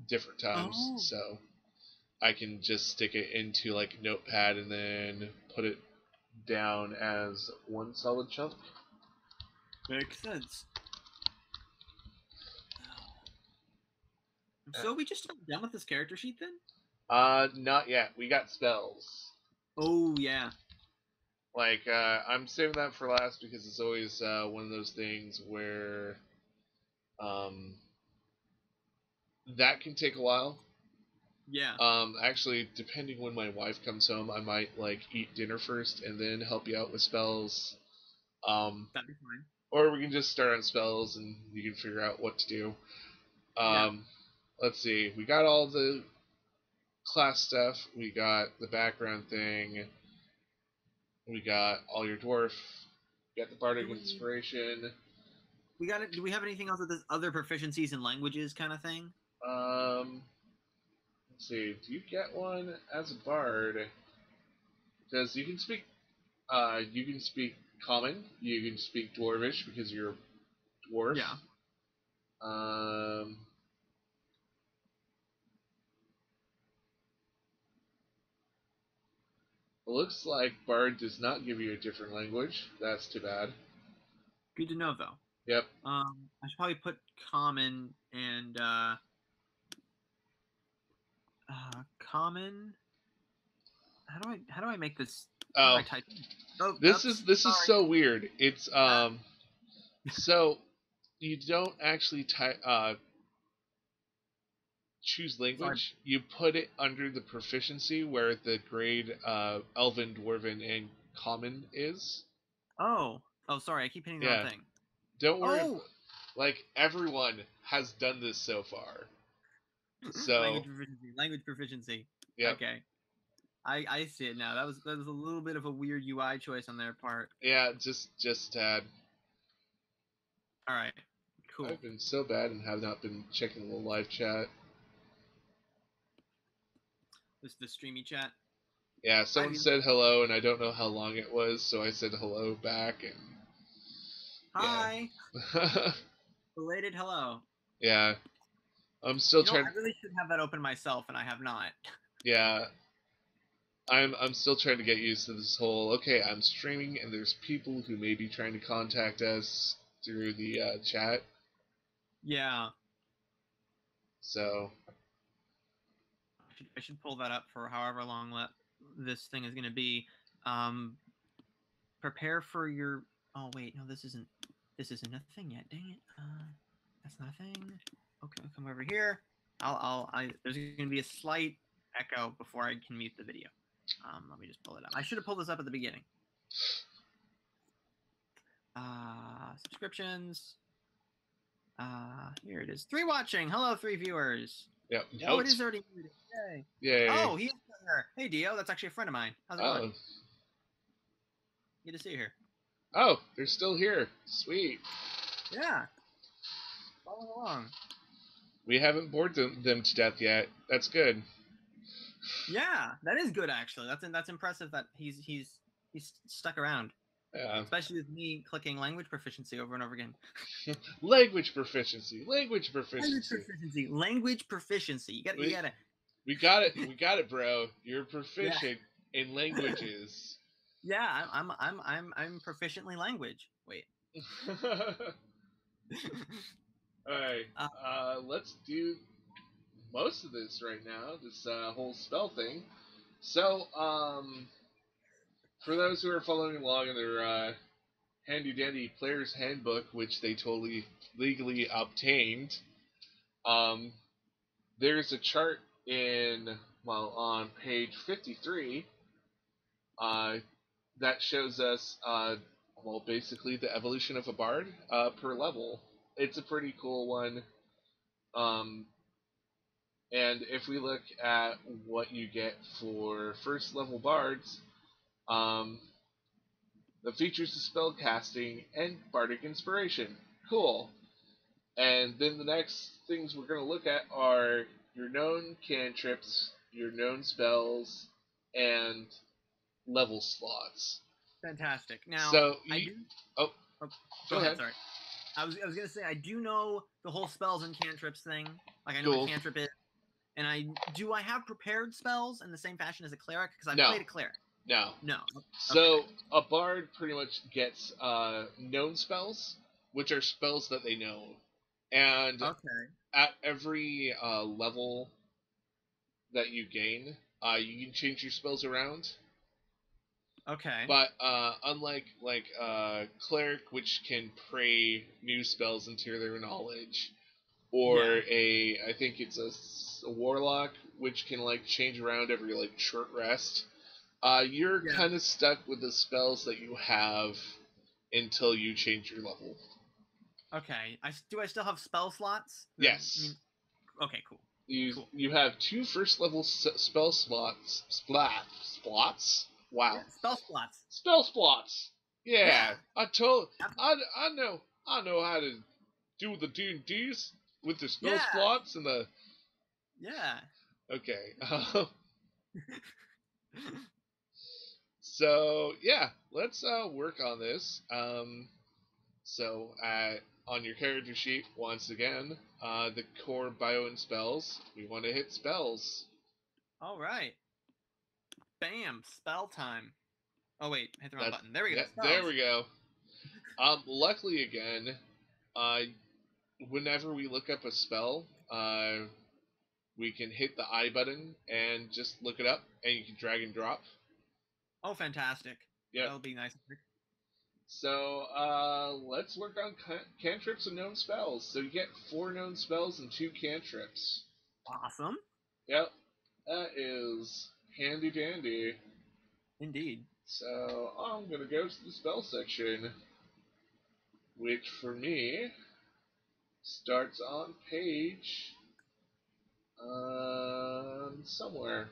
different times, so I can just stick it into like Notepad and then put it down as one solid chunk. Makes sense. So we just done with this character sheet then? Not yet. We got spells. Oh yeah. Like I'm saving that for last because it's always one of those things where that can take a while. Yeah. Actually, depending when my wife comes home, I might like eat dinner first and then help you out with spells. That'd be fine. Or we can just start on spells and you can figure out what to do. Let's see. We got all the class stuff. We got the background thing. We got all your dwarf. We got the bardic inspiration. We got it. Do we have anything else with this other proficiencies in languages kind of thing? Let's see. Do you get one as a bard? Because you can speak common. You can speak dwarvish because you're a dwarf. Yeah. It looks like bard does not give you a different language. That's too bad. Good to know, though. Yep. I should probably put common and common. How do I make this? Oh, this is so weird. It's so you don't actually choose language. Sorry. You put it under the proficiency where the grade Elven, Dwarven, and Common is. Oh, sorry. I keep hitting the wrong thing. Don't worry. Like everyone has done this so far. So language proficiency. Yeah. Okay. I see it now. That was a little bit of a weird UI choice on their part. Yeah, just a tad. All right. Cool. I've been so bad and have not been checking the live chat. This is the streamy chat. Yeah, someone said hello, and I don't know how long it was, so I said hello back. And hi. Belated hello. Yeah, I'm still trying. I really should have that open myself, and I have not. Yeah, I'm still trying to get used to this whole. Okay, I'm streaming, and there's people who may be trying to contact us through the chat. Yeah. So. I should pull that up for however long this thing is going to be. Prepare for your. Oh wait, no, this isn't a thing yet. Dang it. That's not a thing. Okay, I'll come over here. There's going to be a slight echo before I can mute the video. Let me just pull it up. I should have pulled this up at the beginning. Subscriptions. Here it is. 3 watching. Hello, 3 viewers. Yep. Oh, it is already muted. Yay. Yay. Oh, he's here. Hey, Dio. That's actually a friend of mine. How's it going? Good to see you here. Oh, they're still here. Sweet. Yeah. Following along. We haven't bored them to death yet. That's good. Yeah, that is good actually. That's impressive that he's stuck around. Yeah. Especially with me clicking language proficiency over and over again. Language proficiency. Language proficiency. Language proficiency. You gotta. We got it. We got it, bro. You're proficient in languages. Yeah, I'm proficiently language. Wait. Alright. Let's do most of this right now. This whole spell thing. So, for those who are following along in their handy dandy player's handbook, which they totally legally obtained, there's a chart on page 53 that shows us basically the evolution of a bard per level. It's a pretty cool one. And if we look at what you get for first level bards, the features of spell casting and bardic inspiration. Cool. And then the next things we're going to look at are your known cantrips, your known spells, and level slots. Fantastic. Now, so go ahead. Sorry, I was gonna say I do know the whole spells and cantrips thing. Like I know what cantrip is, and I have prepared spells in the same fashion as a cleric because I played a cleric. No. Okay. So a bard pretty much gets known spells, which are spells that they know, and at every level that you gain, you can change your spells around. Okay. But unlike cleric, which can pray new spells into their knowledge, or I think it's a warlock, which can change around every short rest. You're kind of stuck with the spells that you have until you change your level. Okay. Do I still have spell slots? Yes. Okay. Cool. You have 2 first level spell slots. Slots. Wow. Yeah, spell slots. Spell slots. Yeah. I know how to do the D&Ds with the spell slots and the. Yeah. Okay. So yeah, let's work on this. So on your character sheet, once again, the core bio and spells. We want to hit spells. All right. Bam! Spell time. Oh wait, hit the wrong button. There we go. Yeah, there we go. Luckily again, whenever we look up a spell, we can hit the I button and just look it up, and you can drag and drop. Oh, fantastic! Yeah, that'll be nice. So let's work on cantrips and known spells. So you get 4 known spells and 2 cantrips. Awesome. Yep, that is handy dandy. Indeed. So I'm gonna go to the spell section, which for me starts on page somewhere.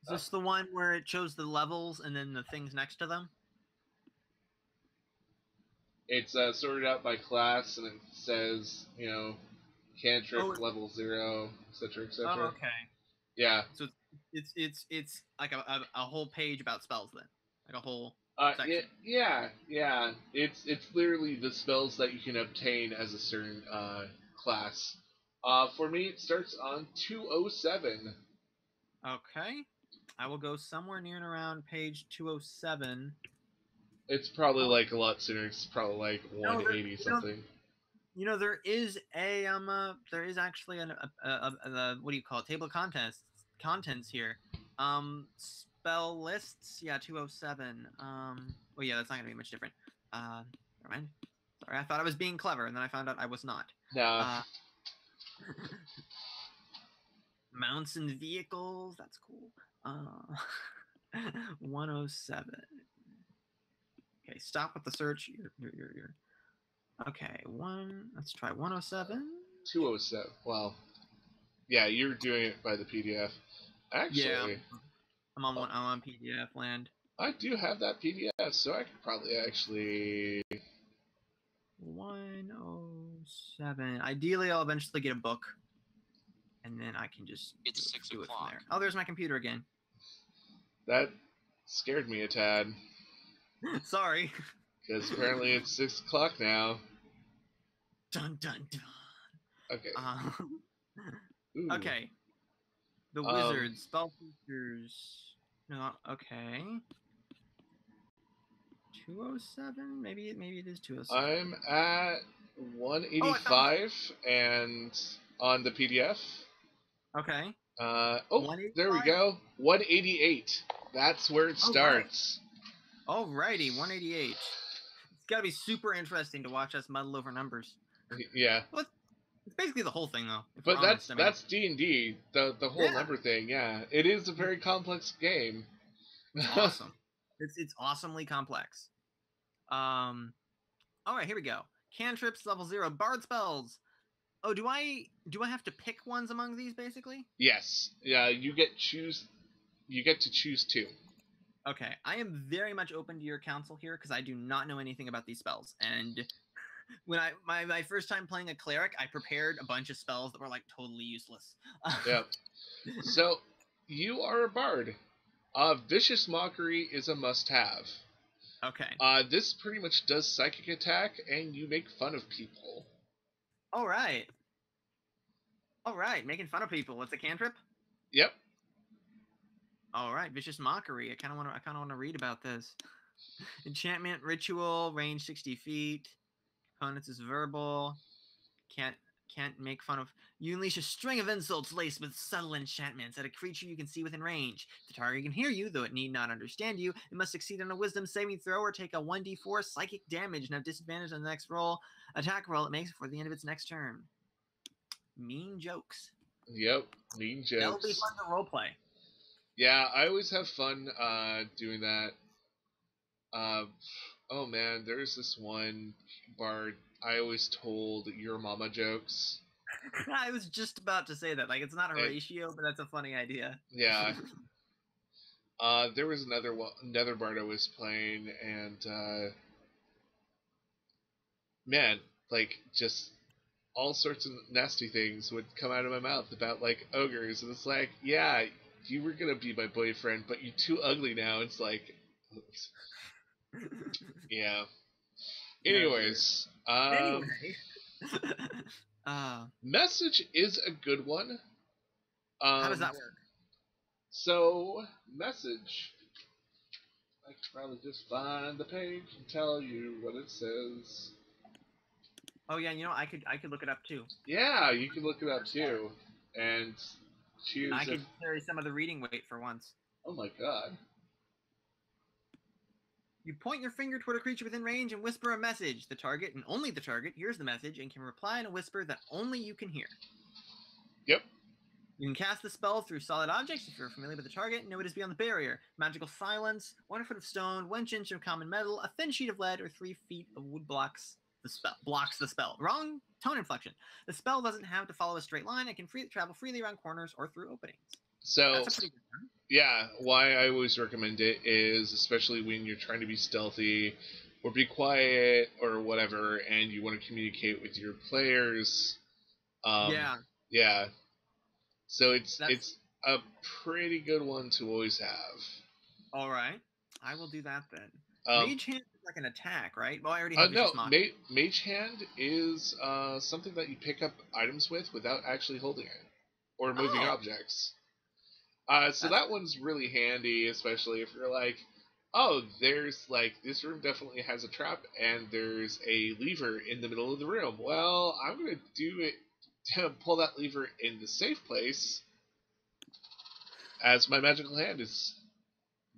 Is this the one where it shows the levels and then the things next to them? It's sorted out by class, and it says, cantrip level 0, etc., etc. Oh, okay. Yeah. So it's like a whole page about spells then, like a whole section. Yeah. It's literally the spells that you can obtain as a certain class. For me, it starts on 207. Okay, I will go somewhere near and around page 207. It's probably a lot sooner. It's probably 180 something. There is actually a what do you call it? Table of contents here. Spell lists, 207. Oh yeah, that's not gonna be much different. Never mind. Sorry, I thought I was being clever, and then I found out I was not. No. Mounts and vehicles. That's cool. 107. Okay, stop with the search. You're. Okay, let's try 107. 207. Well, yeah, you're doing it by the PDF. Actually, Yeah, I'm on PDF land. I do have that PDF, so I could probably actually. 107. Ideally, I'll eventually get a book, and then I can just It's 6 do it from o'clock. there. Oh, there's my computer again. That scared me a tad, Sorry. because apparently it's 6 o'clock now. Dun dun dun. Okay. Ooh. Okay. The wizard spell features. No. Okay. 207. Maybe it is 207. I'm at 185 and on the PDF. Okay. There we go. 188. That's where it starts. Alrighty, 188. It's got to be super interesting to watch us muddle over numbers. Yeah. Well, it's basically the whole thing, though. But that's D&D, the whole number thing. Yeah, it is a very complex game. Awesome. It's awesomely complex. All right, here we go. Cantrips level 0, bard spells. Oh, do I have to pick ones among these basically? Yes. Yeah, you get to choose 2. Okay, I am very much open to your counsel here because I do not know anything about these spells. And when my first time playing a cleric, I prepared a bunch of spells that were like totally useless. Yep. So you are a bard. Vicious Mockery is a must-have. Okay. This pretty much does psychic attack, and you make fun of people. All right. Making fun of people. It's a cantrip. Yep. All right, Vicious Mockery. I kind of want to read about this. Enchantment, ritual, range 60 feet. Components is verbal. Can't make fun of. You unleash a string of insults laced with subtle enchantments at a creature you can see within range. The target can hear you, though it need not understand you. It must succeed on a Wisdom saving throw or take a 1d4 psychic damage and have disadvantage on the next attack roll it makes before the end of its next turn. Mean jokes. Yep, mean jokes. That'll be fun to roleplay. Yeah, I always have fun doing that. Oh man, there's this one bard I always told your mama jokes. I was just about to say that. Like, it's not Horatio, but that's a funny idea. Yeah. There was another bard I was playing, and man, like, just all sorts of nasty things would come out of my mouth about, like, ogres, and it's like, yeah, you were gonna be my boyfriend, but you're too ugly now. It's like, yeah. Anyways, message is a good one. How does that work? So, message. I could probably just find the page and tell you what it says. Oh yeah, I could look it up too. Yeah, you can look it up too, and choose. I could carry some of the reading weight for once. Oh my god. You point your finger toward a creature within range and whisper a message. The target, and only the target, hears the message and can reply in a whisper that only you can hear. Yep. You can cast the spell through solid objects if you're familiar with the target and know it is beyond the barrier. Magical silence, 1 foot of stone, 1 inch of common metal, a thin sheet of lead, or 3 feet of wood blocks the spell. Wrong tone inflection. The spell doesn't have to follow a straight line. It can travel freely around corners or through openings. So, that's a pretty good one. Yeah, why I always recommend it is, especially when you're trying to be stealthy or be quiet or whatever, and you want to communicate with your players. Yeah. So it's a pretty good one to always have. All right, I will do that then. Mage Hand is like an attack, right? Well, I already have no. Mage Hand is something that you pick up items with without actually holding it or moving objects. So that one's really handy, especially if you're like, oh, there's like, this room definitely has a trap and there's a lever in the middle of the room. Well, I'm going to do it to pull that lever in the safe place as my magical hand is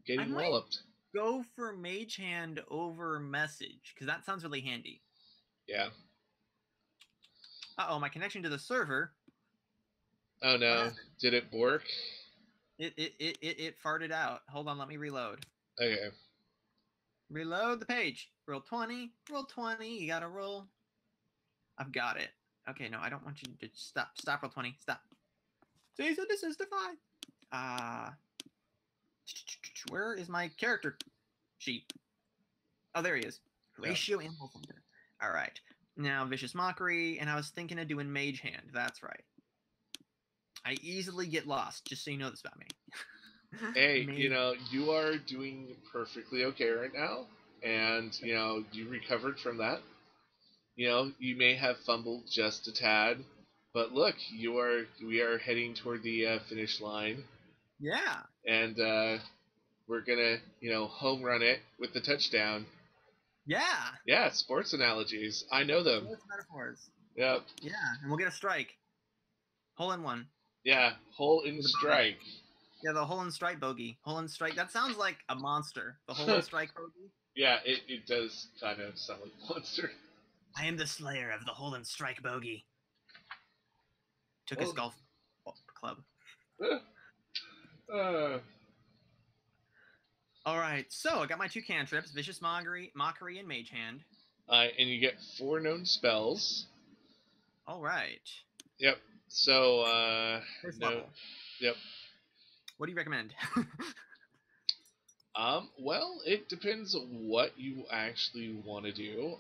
getting walloped. Go for Mage Hand over Message, because that sounds really handy. Yeah. Uh-oh, my connection to the server Oh What no. happened? Did it bork? It farted out. Hold on, let me reload. Okay. Reload the page. Roll 20. Roll 20. You gotta roll. I've got it. Okay, no, I don't want you to stop. Stop roll 20. Stop. Cease and desist defy. Where is my character sheet? Oh, there he is. Horatio and Wolfender. All right. Now, Vicious Mockery, and I was thinking of doing Mage Hand. That's right. I easily get lost, just so you know this about me. Hey, you are doing perfectly okay right now, and you recovered from that. You may have fumbled just a tad, but look, we are heading toward the finish line. Yeah. And we're gonna home run it with the touchdown. Yeah. Yeah, sports analogies. I know them. Sports metaphors. Yep. Yeah, and we'll get a strike. Hole in one. Yeah, hole in strike. Yeah, the hole in strike bogey. Hole in strike. That sounds like a monster. The hole in strike bogey. Yeah, it does kind of sound like a monster. I am the slayer of the hole in strike bogey. Took his golf club. All right, so I got my 2 cantrips: Vicious Mockery, and Mage Hand. And you get 4 known spells. All right. Yep. So First level. Yep. What do you recommend? Well, it depends what you actually want to do.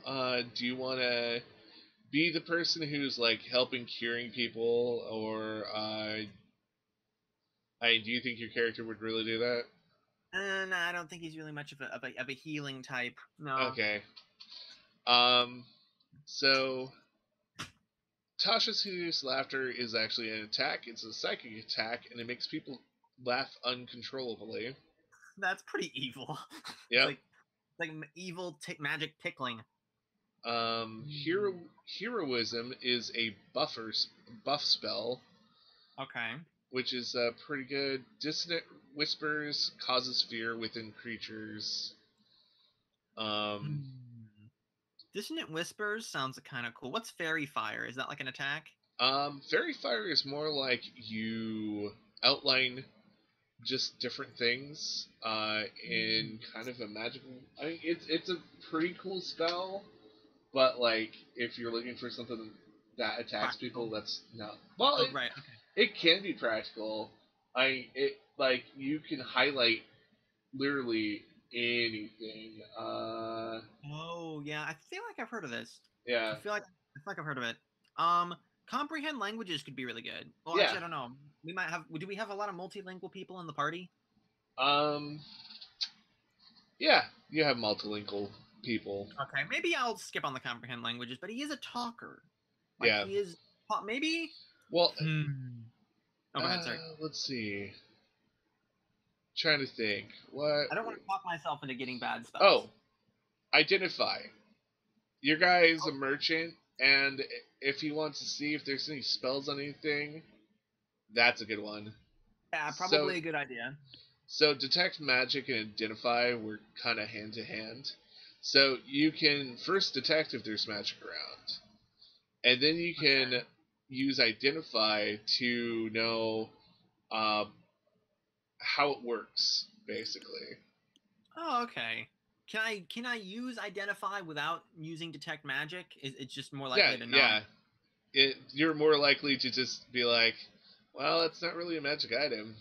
Do you want to be the person who's like helping curing people, or do you think your character would really do that? No, I don't think he's really much of a healing type. No. Okay. So Tasha's hideous laughter is actually an attack. It's a psychic attack, and it makes people laugh uncontrollably. That's pretty evil. Yep. It's like evil magic tickling. Heroism is a buff spell. Okay. Which is pretty good. Dissonant Whispers causes fear within creatures. Dissonant Whispers sounds kind of cool. What's Fairy Fire? Is that like an attack? Fairy Fire is more like you outline just different things in kind of a magical. I mean, it's a pretty cool spell, but like if you're looking for something that attacks people, that's not. Well, right. Okay. It can be practical. You can highlight literally anything. Oh yeah, I feel like I've heard of this. Yeah. I feel like I've heard of it. Comprehend languages could be really good. Well, Yeah. actually, I don't know. We might have. Do we have a lot of multilingual people in the party? Yeah, you have multilingual people. Okay, maybe I'll skip on the comprehend languages, but he is a talker. Yeah. He is. Maybe. Well. Oh, go ahead, sorry. Let's see. Trying to think. What? I don't want to talk myself into getting bad spells. Oh, identify. Your guy is a merchant, and if he wants to see if there's any spells on anything, that's a good one. Yeah, probably a good idea. So detect magic and identify work kind of hand to hand. So you can first detect if there's magic around, and then you can use identify to know how it works, basically. Oh, okay. Can I use identify without using detect magic? It's just more likely to know. Yeah. You're more likely to just be like, well, it's not really a magic item.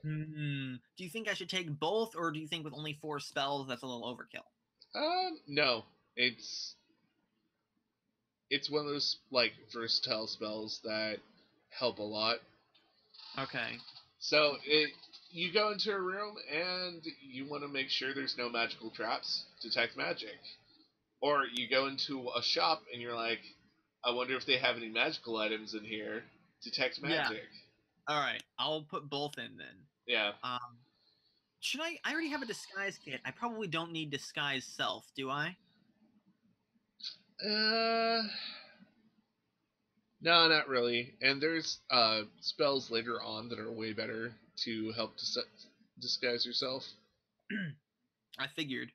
Do you think I should take both, or do you think with only 4 spells that's a little overkill? No. It's one of those like versatile spells that help a lot. Okay. So you go into a room and you want to make sure there's no magical traps. Detect magic. Or you go into a shop and you're like, I wonder if they have any magical items in here. Detect magic. Yeah. All right, I'll put both in then. Yeah. Should I already have a disguise kit. I probably don't need disguise self, do I? No, not really. And there's spells later on that are way better to help disguise yourself. I figured.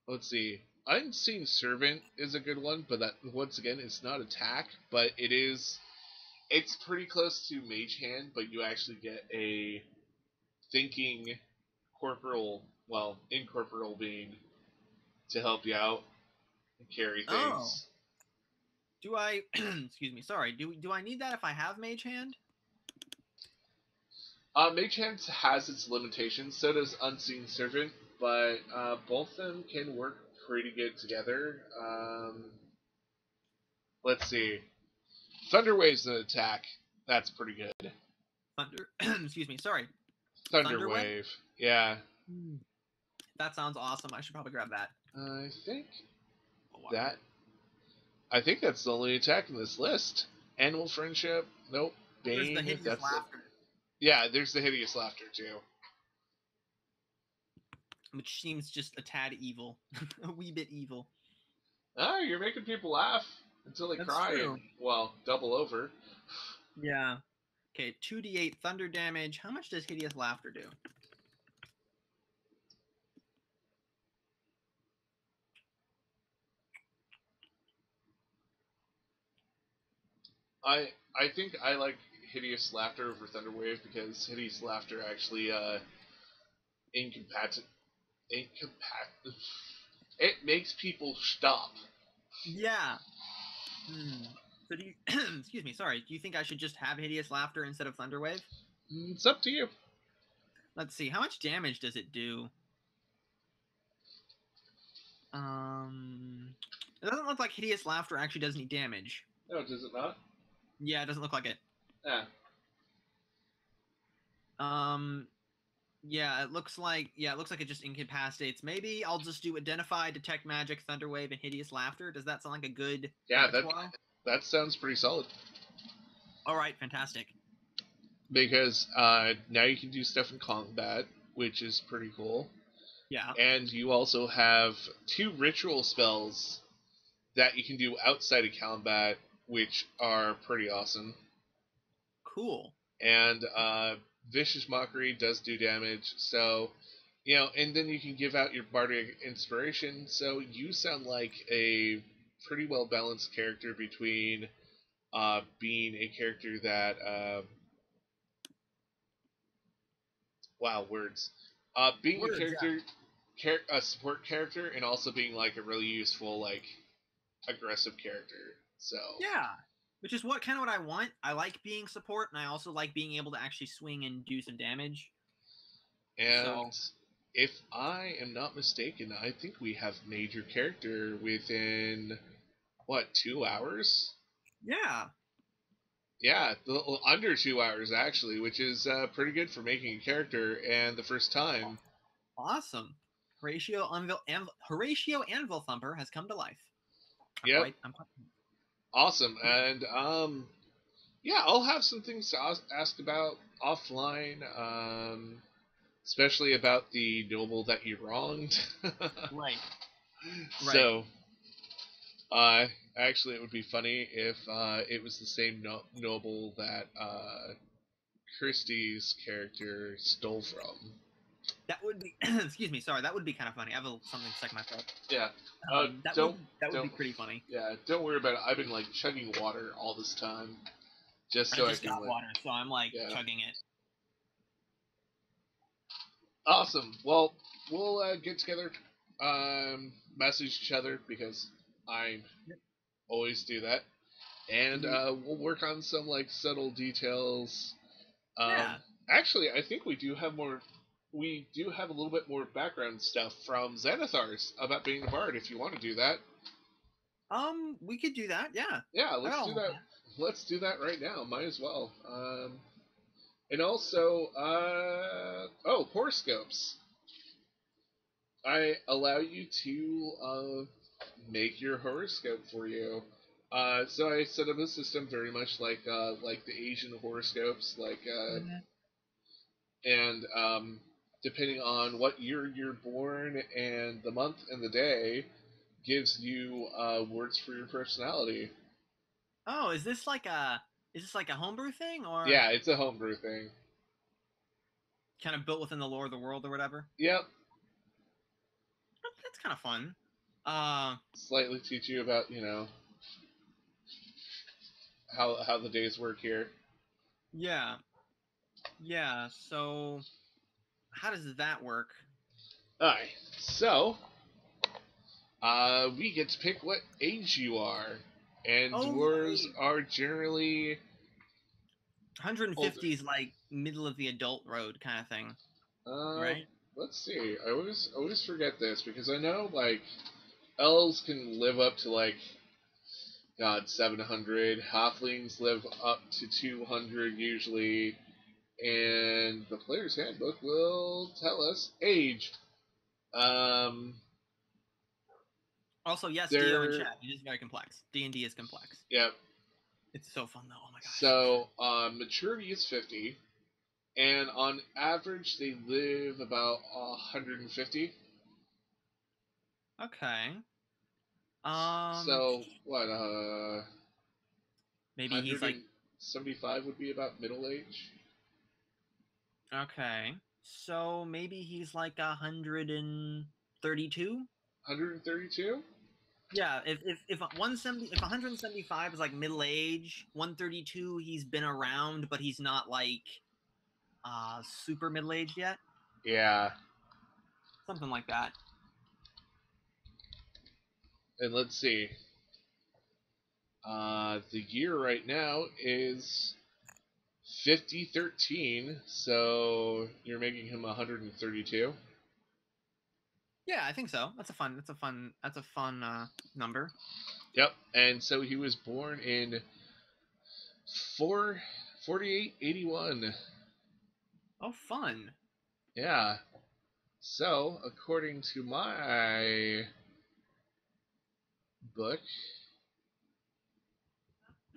Let's see. Unseen Servant is a good one, but that once again, it's not attack, but it is It's pretty close to Mage Hand, but you actually get a thinking incorporeal being to help you out and carry Oh. things. Do I? Excuse me. Sorry. Do I need that if I have Mage Hand? Mage Hand has its limitations, so does Unseen Servant, but both of them can work pretty good together. Let's see. Thunder Wave's an attack. That's pretty good. Thunder. Excuse me. Sorry. Thunder Wave. Yeah. That sounds awesome. I should probably grab that. I think Oh, wow. that. I think that's the only attack in this list. Animal Friendship. Nope. Bane. There's the hideous laughter, Yeah, there's the Hideous Laughter too. which seems just a tad evil, a wee bit evil. Ah, you're making people laugh until they That's cry true. and, well, double over. Yeah. Okay, 2d8 thunder damage. How much does hideous laughter do? I think I like Hideous Laughter over Thunder Wave because Hideous Laughter actually it makes people stop. Yeah. So do you? Excuse me. Sorry. Do you think I should just have hideous laughter instead of thunder wave? It's up to you. Let's see. How much damage does it do? It doesn't look like hideous laughter actually does any damage. No, does it not? Yeah, it doesn't look like it. Yeah. Yeah, it looks like it just incapacitates. Maybe I'll just do identify, detect magic, thunder wave, and hideous laughter. Does that sound like a good repertoire? That sounds pretty solid. All right, fantastic. Because now you can do stuff in combat, which is pretty cool. Yeah. And you also have 2 ritual spells that you can do outside of combat, which are pretty awesome. Cool. And Vicious Mockery does do damage, so, and then you can give out your Bardic Inspiration, so you sound like a pretty well-balanced character between being a character that, being Words, a character, a support character, and also being, like, a really useful, like, aggressive character, so... Yeah. Which is kind of what I want. I like being support, and I also like being able to actually swing and do some damage. And if I am not mistaken, I think we have major character within, 2 hours? Yeah. Yeah, under 2 hours, actually, which is pretty good for making a character, and the first time. Awesome. Horatio Anvil Thumper has come to life. Yep. Awesome, and I'll have some things to ask about offline, especially about the noble that you wronged. Right. So, actually, it would be funny if it was the same noble that Christie's character stole from. That would be. Excuse me. Sorry, that would be kind of funny. I have something stuck in my throat. Yeah. That would be pretty funny. Yeah, don't worry about it. I've been like chugging water all this time, just I so just I can. got water, so I'm chugging it. Awesome. Well, we'll get together, message each other because I always do that, and we'll work on some like subtle details. Yeah. Actually, I think we do have more. We do have a little bit more background stuff from Xanathars about being a bard. If you want to do that. We could do that. Yeah. Yeah, let's do that. Let's do that right now. Might as well. And also, horoscopes. I allow you to make your horoscope for you. So I set up a system very much like the Asian horoscopes, and depending on what year you're born and the month and the day, gives you words for your personality. Oh, is this like a homebrew thing, or? Yeah, it's a homebrew thing. Kind of built within the lore of the world or whatever. Yep. That's kind of fun. Slightly teach you about, how the days work here. Yeah. Yeah, so how does that work? Alright, so we get to pick what age you are, and Oh, dwarves right. are generally 150 older. is like middle of the adult road kind of thing, right? Let's see. I always forget this because I know like elves can live up to like God 700. Halflings live up to 200 usually, and the player's handbook will tell us age. Um, Also, yes, Dio in they're chat. It is very complex. D&D is complex. yeah. It's so fun though. Oh my gosh. So maturity is 50, and on average they live about 150. Okay. So what? Maybe he's like 175 would be about middle age. okay. So maybe he's like 132. 132. Yeah, if 170 if 175 is like middle age, 132 he's been around, but he's not like super middle aged yet. Yeah. Something like that. And let's see. The year right now is 5013, so you're making him 132. Yeah, I think so. That's a fun number. Yep. And so he was born in 4881. Oh, fun. Yeah. So, according to my book,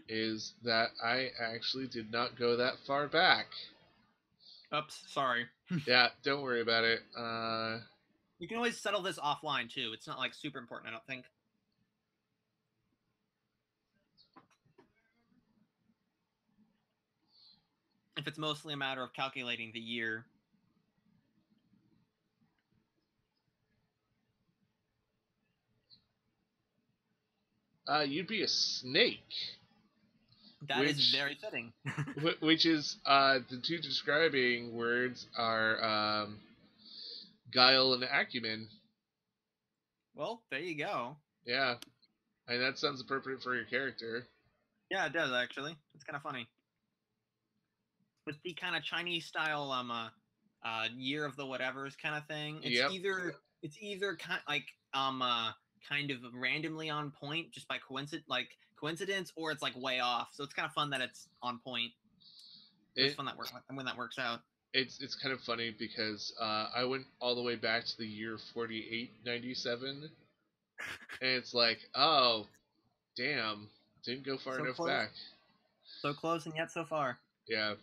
is that I actually did not go that far back. Oops, sorry. Yeah, don't worry about it. You can always settle this offline too. It's not like super important, I don't think. If it's mostly a matter of calculating the year. You'd be a snake. That is very fitting. Which is the two describing words are guile and acumen. Well, there you go. Yeah, and that sounds appropriate for your character. Yeah, it does actually. It's kind of funny. With the kind of Chinese style year of the whatevers kind of thing. It's Yep. either kind of randomly on point just by coincidence, or it's like way off. So it's kind of fun that it's on point. It's fun that when that works out. It's kind of funny because I went all the way back to the year 4897, and it's like, oh, damn, didn't go far enough back. So close and yet so far. Yeah.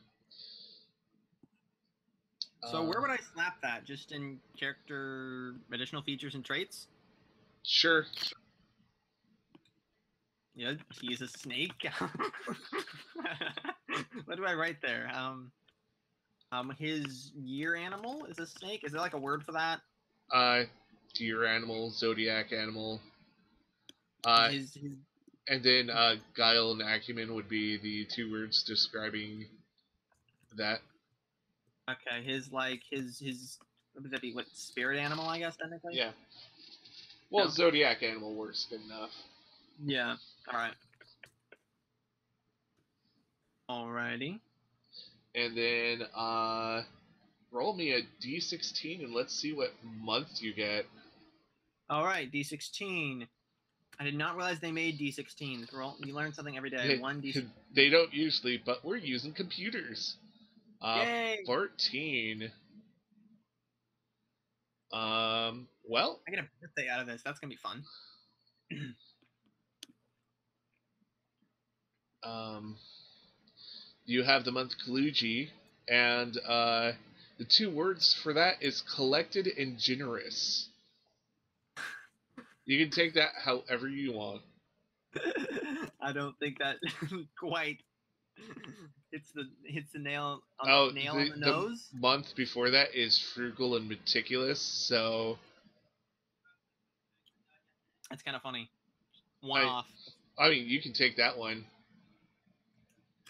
So where would I slap that? Just in character additional features and traits? Sure. Yeah, he's a snake. What do I write there? His year animal is a snake. Is there like a word for that? Deer animal, zodiac animal. His And then guile and acumen would be the two words describing that. okay. His what would that be? What spirit animal? I guess technically. Yeah. Well, No. zodiac animal works good enough. Yeah. All right. Alrighty. And then roll me a d16 and let's see what month you get. All right. D16. I did not realize they made D16s. You learn something every day. One D16. They don't usually, but we're using computers. Yay! 14. Well, I get a birthday out of this. That's gonna be fun. You have the month Kaluji, and the two words for that is collected and generous. You can take that however you want. I don't think that quite hits the nail on the nose. The month before that is frugal and meticulous, so That's kind of funny. One off. I mean, you can take that one.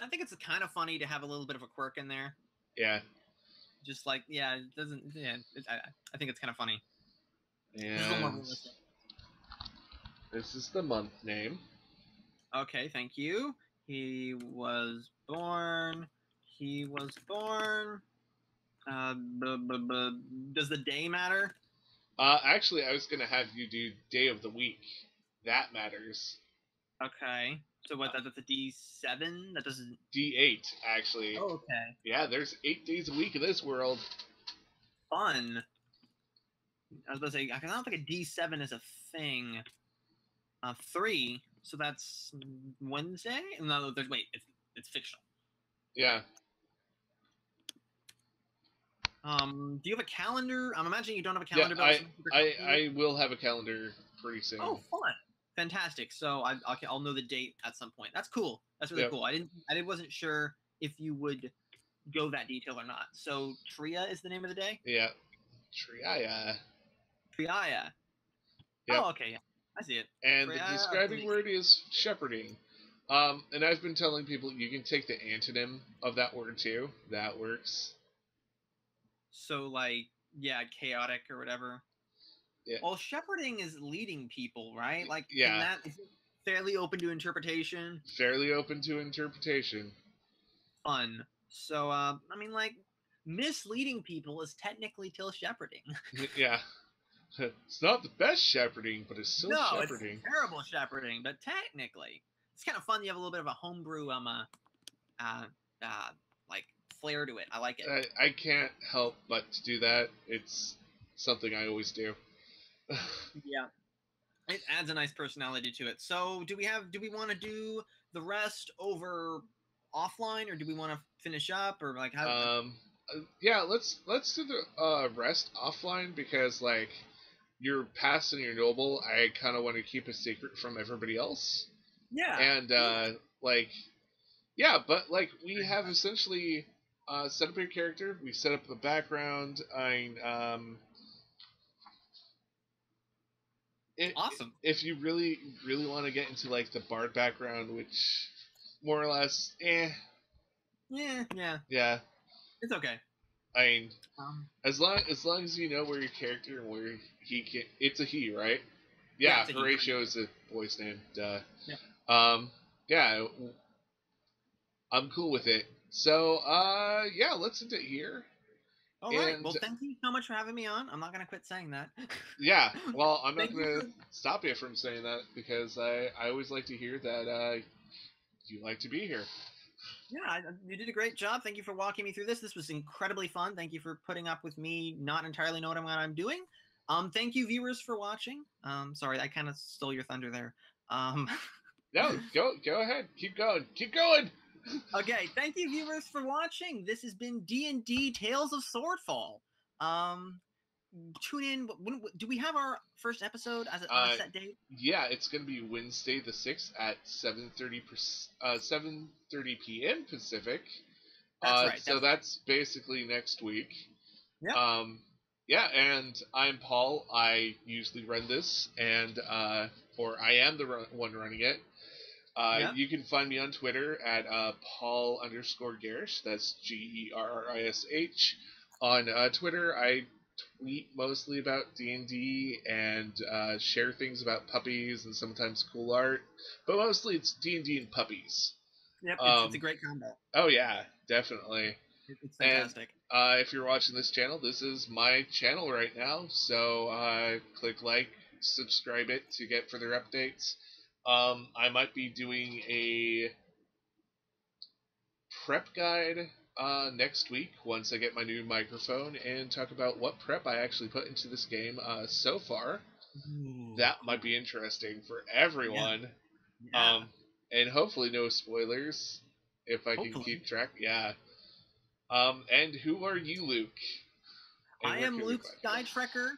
I think it's kind of funny to have a little bit of a quirk in there. Yeah. Just like, yeah, it doesn't. Yeah, I think it's kind of funny. It's a little more And realistic. this is the month name. Okay, thank you. He was born. Does the day matter? Actually, I was gonna have you do day of the week. That matters. Okay. So what? That's a D7. That doesn't. D8, actually. Oh, okay. Yeah, there's 8 days a week in this world. Fun. I was about to say, I don't think a D7 is a thing. 3. So that's Wednesday. No, wait. It's fictional. Yeah. Do you have a calendar? I'm imagining you don't have a calendar. Yeah, but I will have a calendar pretty soon. Oh, fun! Fantastic. So I'll know the date at some point. That's cool. That's really cool. I wasn't sure if you would go that detail or not. So Tria is the name of the day. Yeah, Triaya. Triaya. Yep. Oh, okay. Yeah, I see it. And Triaya, the describing word is shepherding. And I've been telling people you can take the antonym of that word too. That works. So like, yeah, chaotic or whatever. Yeah. Well, shepherding is leading people, right? Like, yeah. is it fairly open to interpretation? Fairly open to interpretation. Fun. So, I mean, like, misleading people is technically still shepherding. Yeah. It's not the best shepherding, but it's still shepherding. It's terrible shepherding, but technically, it's kind of fun. You have a little bit of a homebrew, like flair to it. I like it. I can't help but to do that. It's something I always do. Yeah, it adds a nice personality to it. So, do we want to do the rest over offline, or do we want to finish up, or like how? Yeah, let's do the rest offline because like your past and your noble, I kind of want to keep a secret from everybody else. Yeah. And like, yeah, but like we have essentially set up your character. We set up the background. Awesome. If you really want to get into like the bard background, which more or less, Yeah. Yeah. It's okay. I mean, as long as you know where your character and where he can, it's a he, right? Yeah, Horatio is a boy's name. Duh. Yeah. Yeah, I'm cool with it. So, yeah, let's end it here. All right. Well, thank you so much for having me on. I'm not gonna quit saying that. Yeah. Well, I'm not gonna stop you from saying that because I always like to hear that you like to be here. Yeah, you did a great job. Thank you for walking me through this. This was incredibly fun. Thank you for putting up with me not entirely knowing what I'm doing. Thank you, viewers, for watching. Sorry, I kind of stole your thunder there. No, go ahead. Keep going. Keep going. Okay, thank you, viewers, for watching. This has been D&D Tales of Swordfall. Tune in. Do we have our first episode on a set date? Yeah, it's going to be Wednesday the 6th at 7:30 p.m. Pacific. That's right. So that's basically next week. Yeah. Yeah, and I'm Paul. I usually run this, and or I am the one running it. You can find me on Twitter at Paul_Garish. That's GERRISH. On Twitter, I tweet mostly about D&D and share things about puppies and sometimes cool art, but mostly it's D&D and puppies. Yep, it's a great combo. Oh yeah, definitely. It's fantastic. And if you're watching this channel, this is my channel right now, so click like, subscribe it to get further updates. I might be doing a prep guide next week once I get my new microphone and talk about what prep I actually put into this game so far. Ooh, that might be interesting for everyone. Yeah. And hopefully no spoilers if I can keep track. Yeah. And who are you, Luke? I am Luke Skytrekker.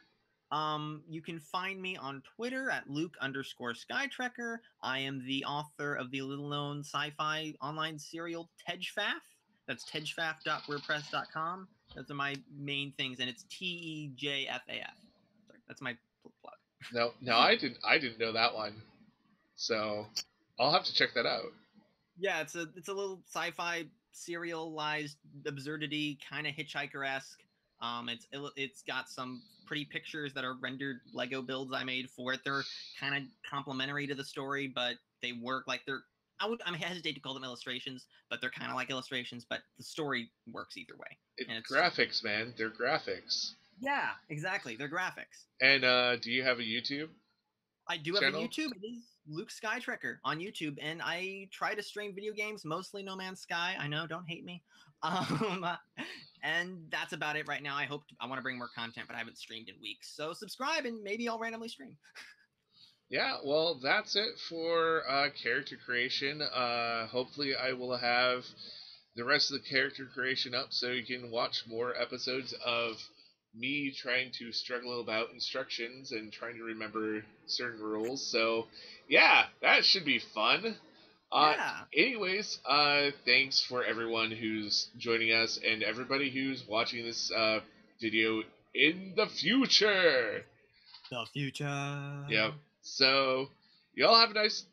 You can find me on Twitter at Luke_Skytrekker. I am the author of the little-known sci-fi online serial Tejfaf. That's tejfaf.wordpress.com. Those are my main things, and it's TEJFAF. Sorry, that's my plug. No, I didn't know that one. So I'll have to check that out. Yeah, it's a little sci-fi serialized absurdity, kind of Hitchhiker-esque. It's got some pretty pictures that are rendered Lego builds I made for it. They're kind of complementary to the story, but they work like they're. I hesitate to call them illustrations, but they're kind of like illustrations. But the story works either way. And it's Graphics, man. They're graphics. Yeah, exactly. They're graphics. And do you have a YouTube? I do have channel? a YouTube. It is Luke Skytrekker on YouTube, and I try to stream video games, mostly No Man's Sky. I know, don't hate me. And that's about it right now. I want to bring more content, but I haven't streamed in weeks. So subscribe, and maybe I'll randomly stream. Yeah, well, that's it for character creation. Hopefully, I will have the rest of the character creation up so you can watch more episodes of me trying to struggle about instructions and trying to remember certain rules. So, yeah, that should be fun. Yeah. Anyways, thanks for everyone who's joining us and everybody who's watching this video in the future. The future. Yep. So, y'all have a nice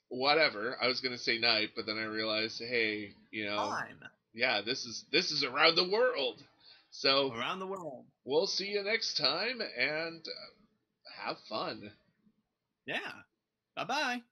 whatever. I was gonna say night, but then I realized, hey, Time. yeah, this is around the world. So Around the world. we'll see you next time and have fun. Yeah. Bye-bye.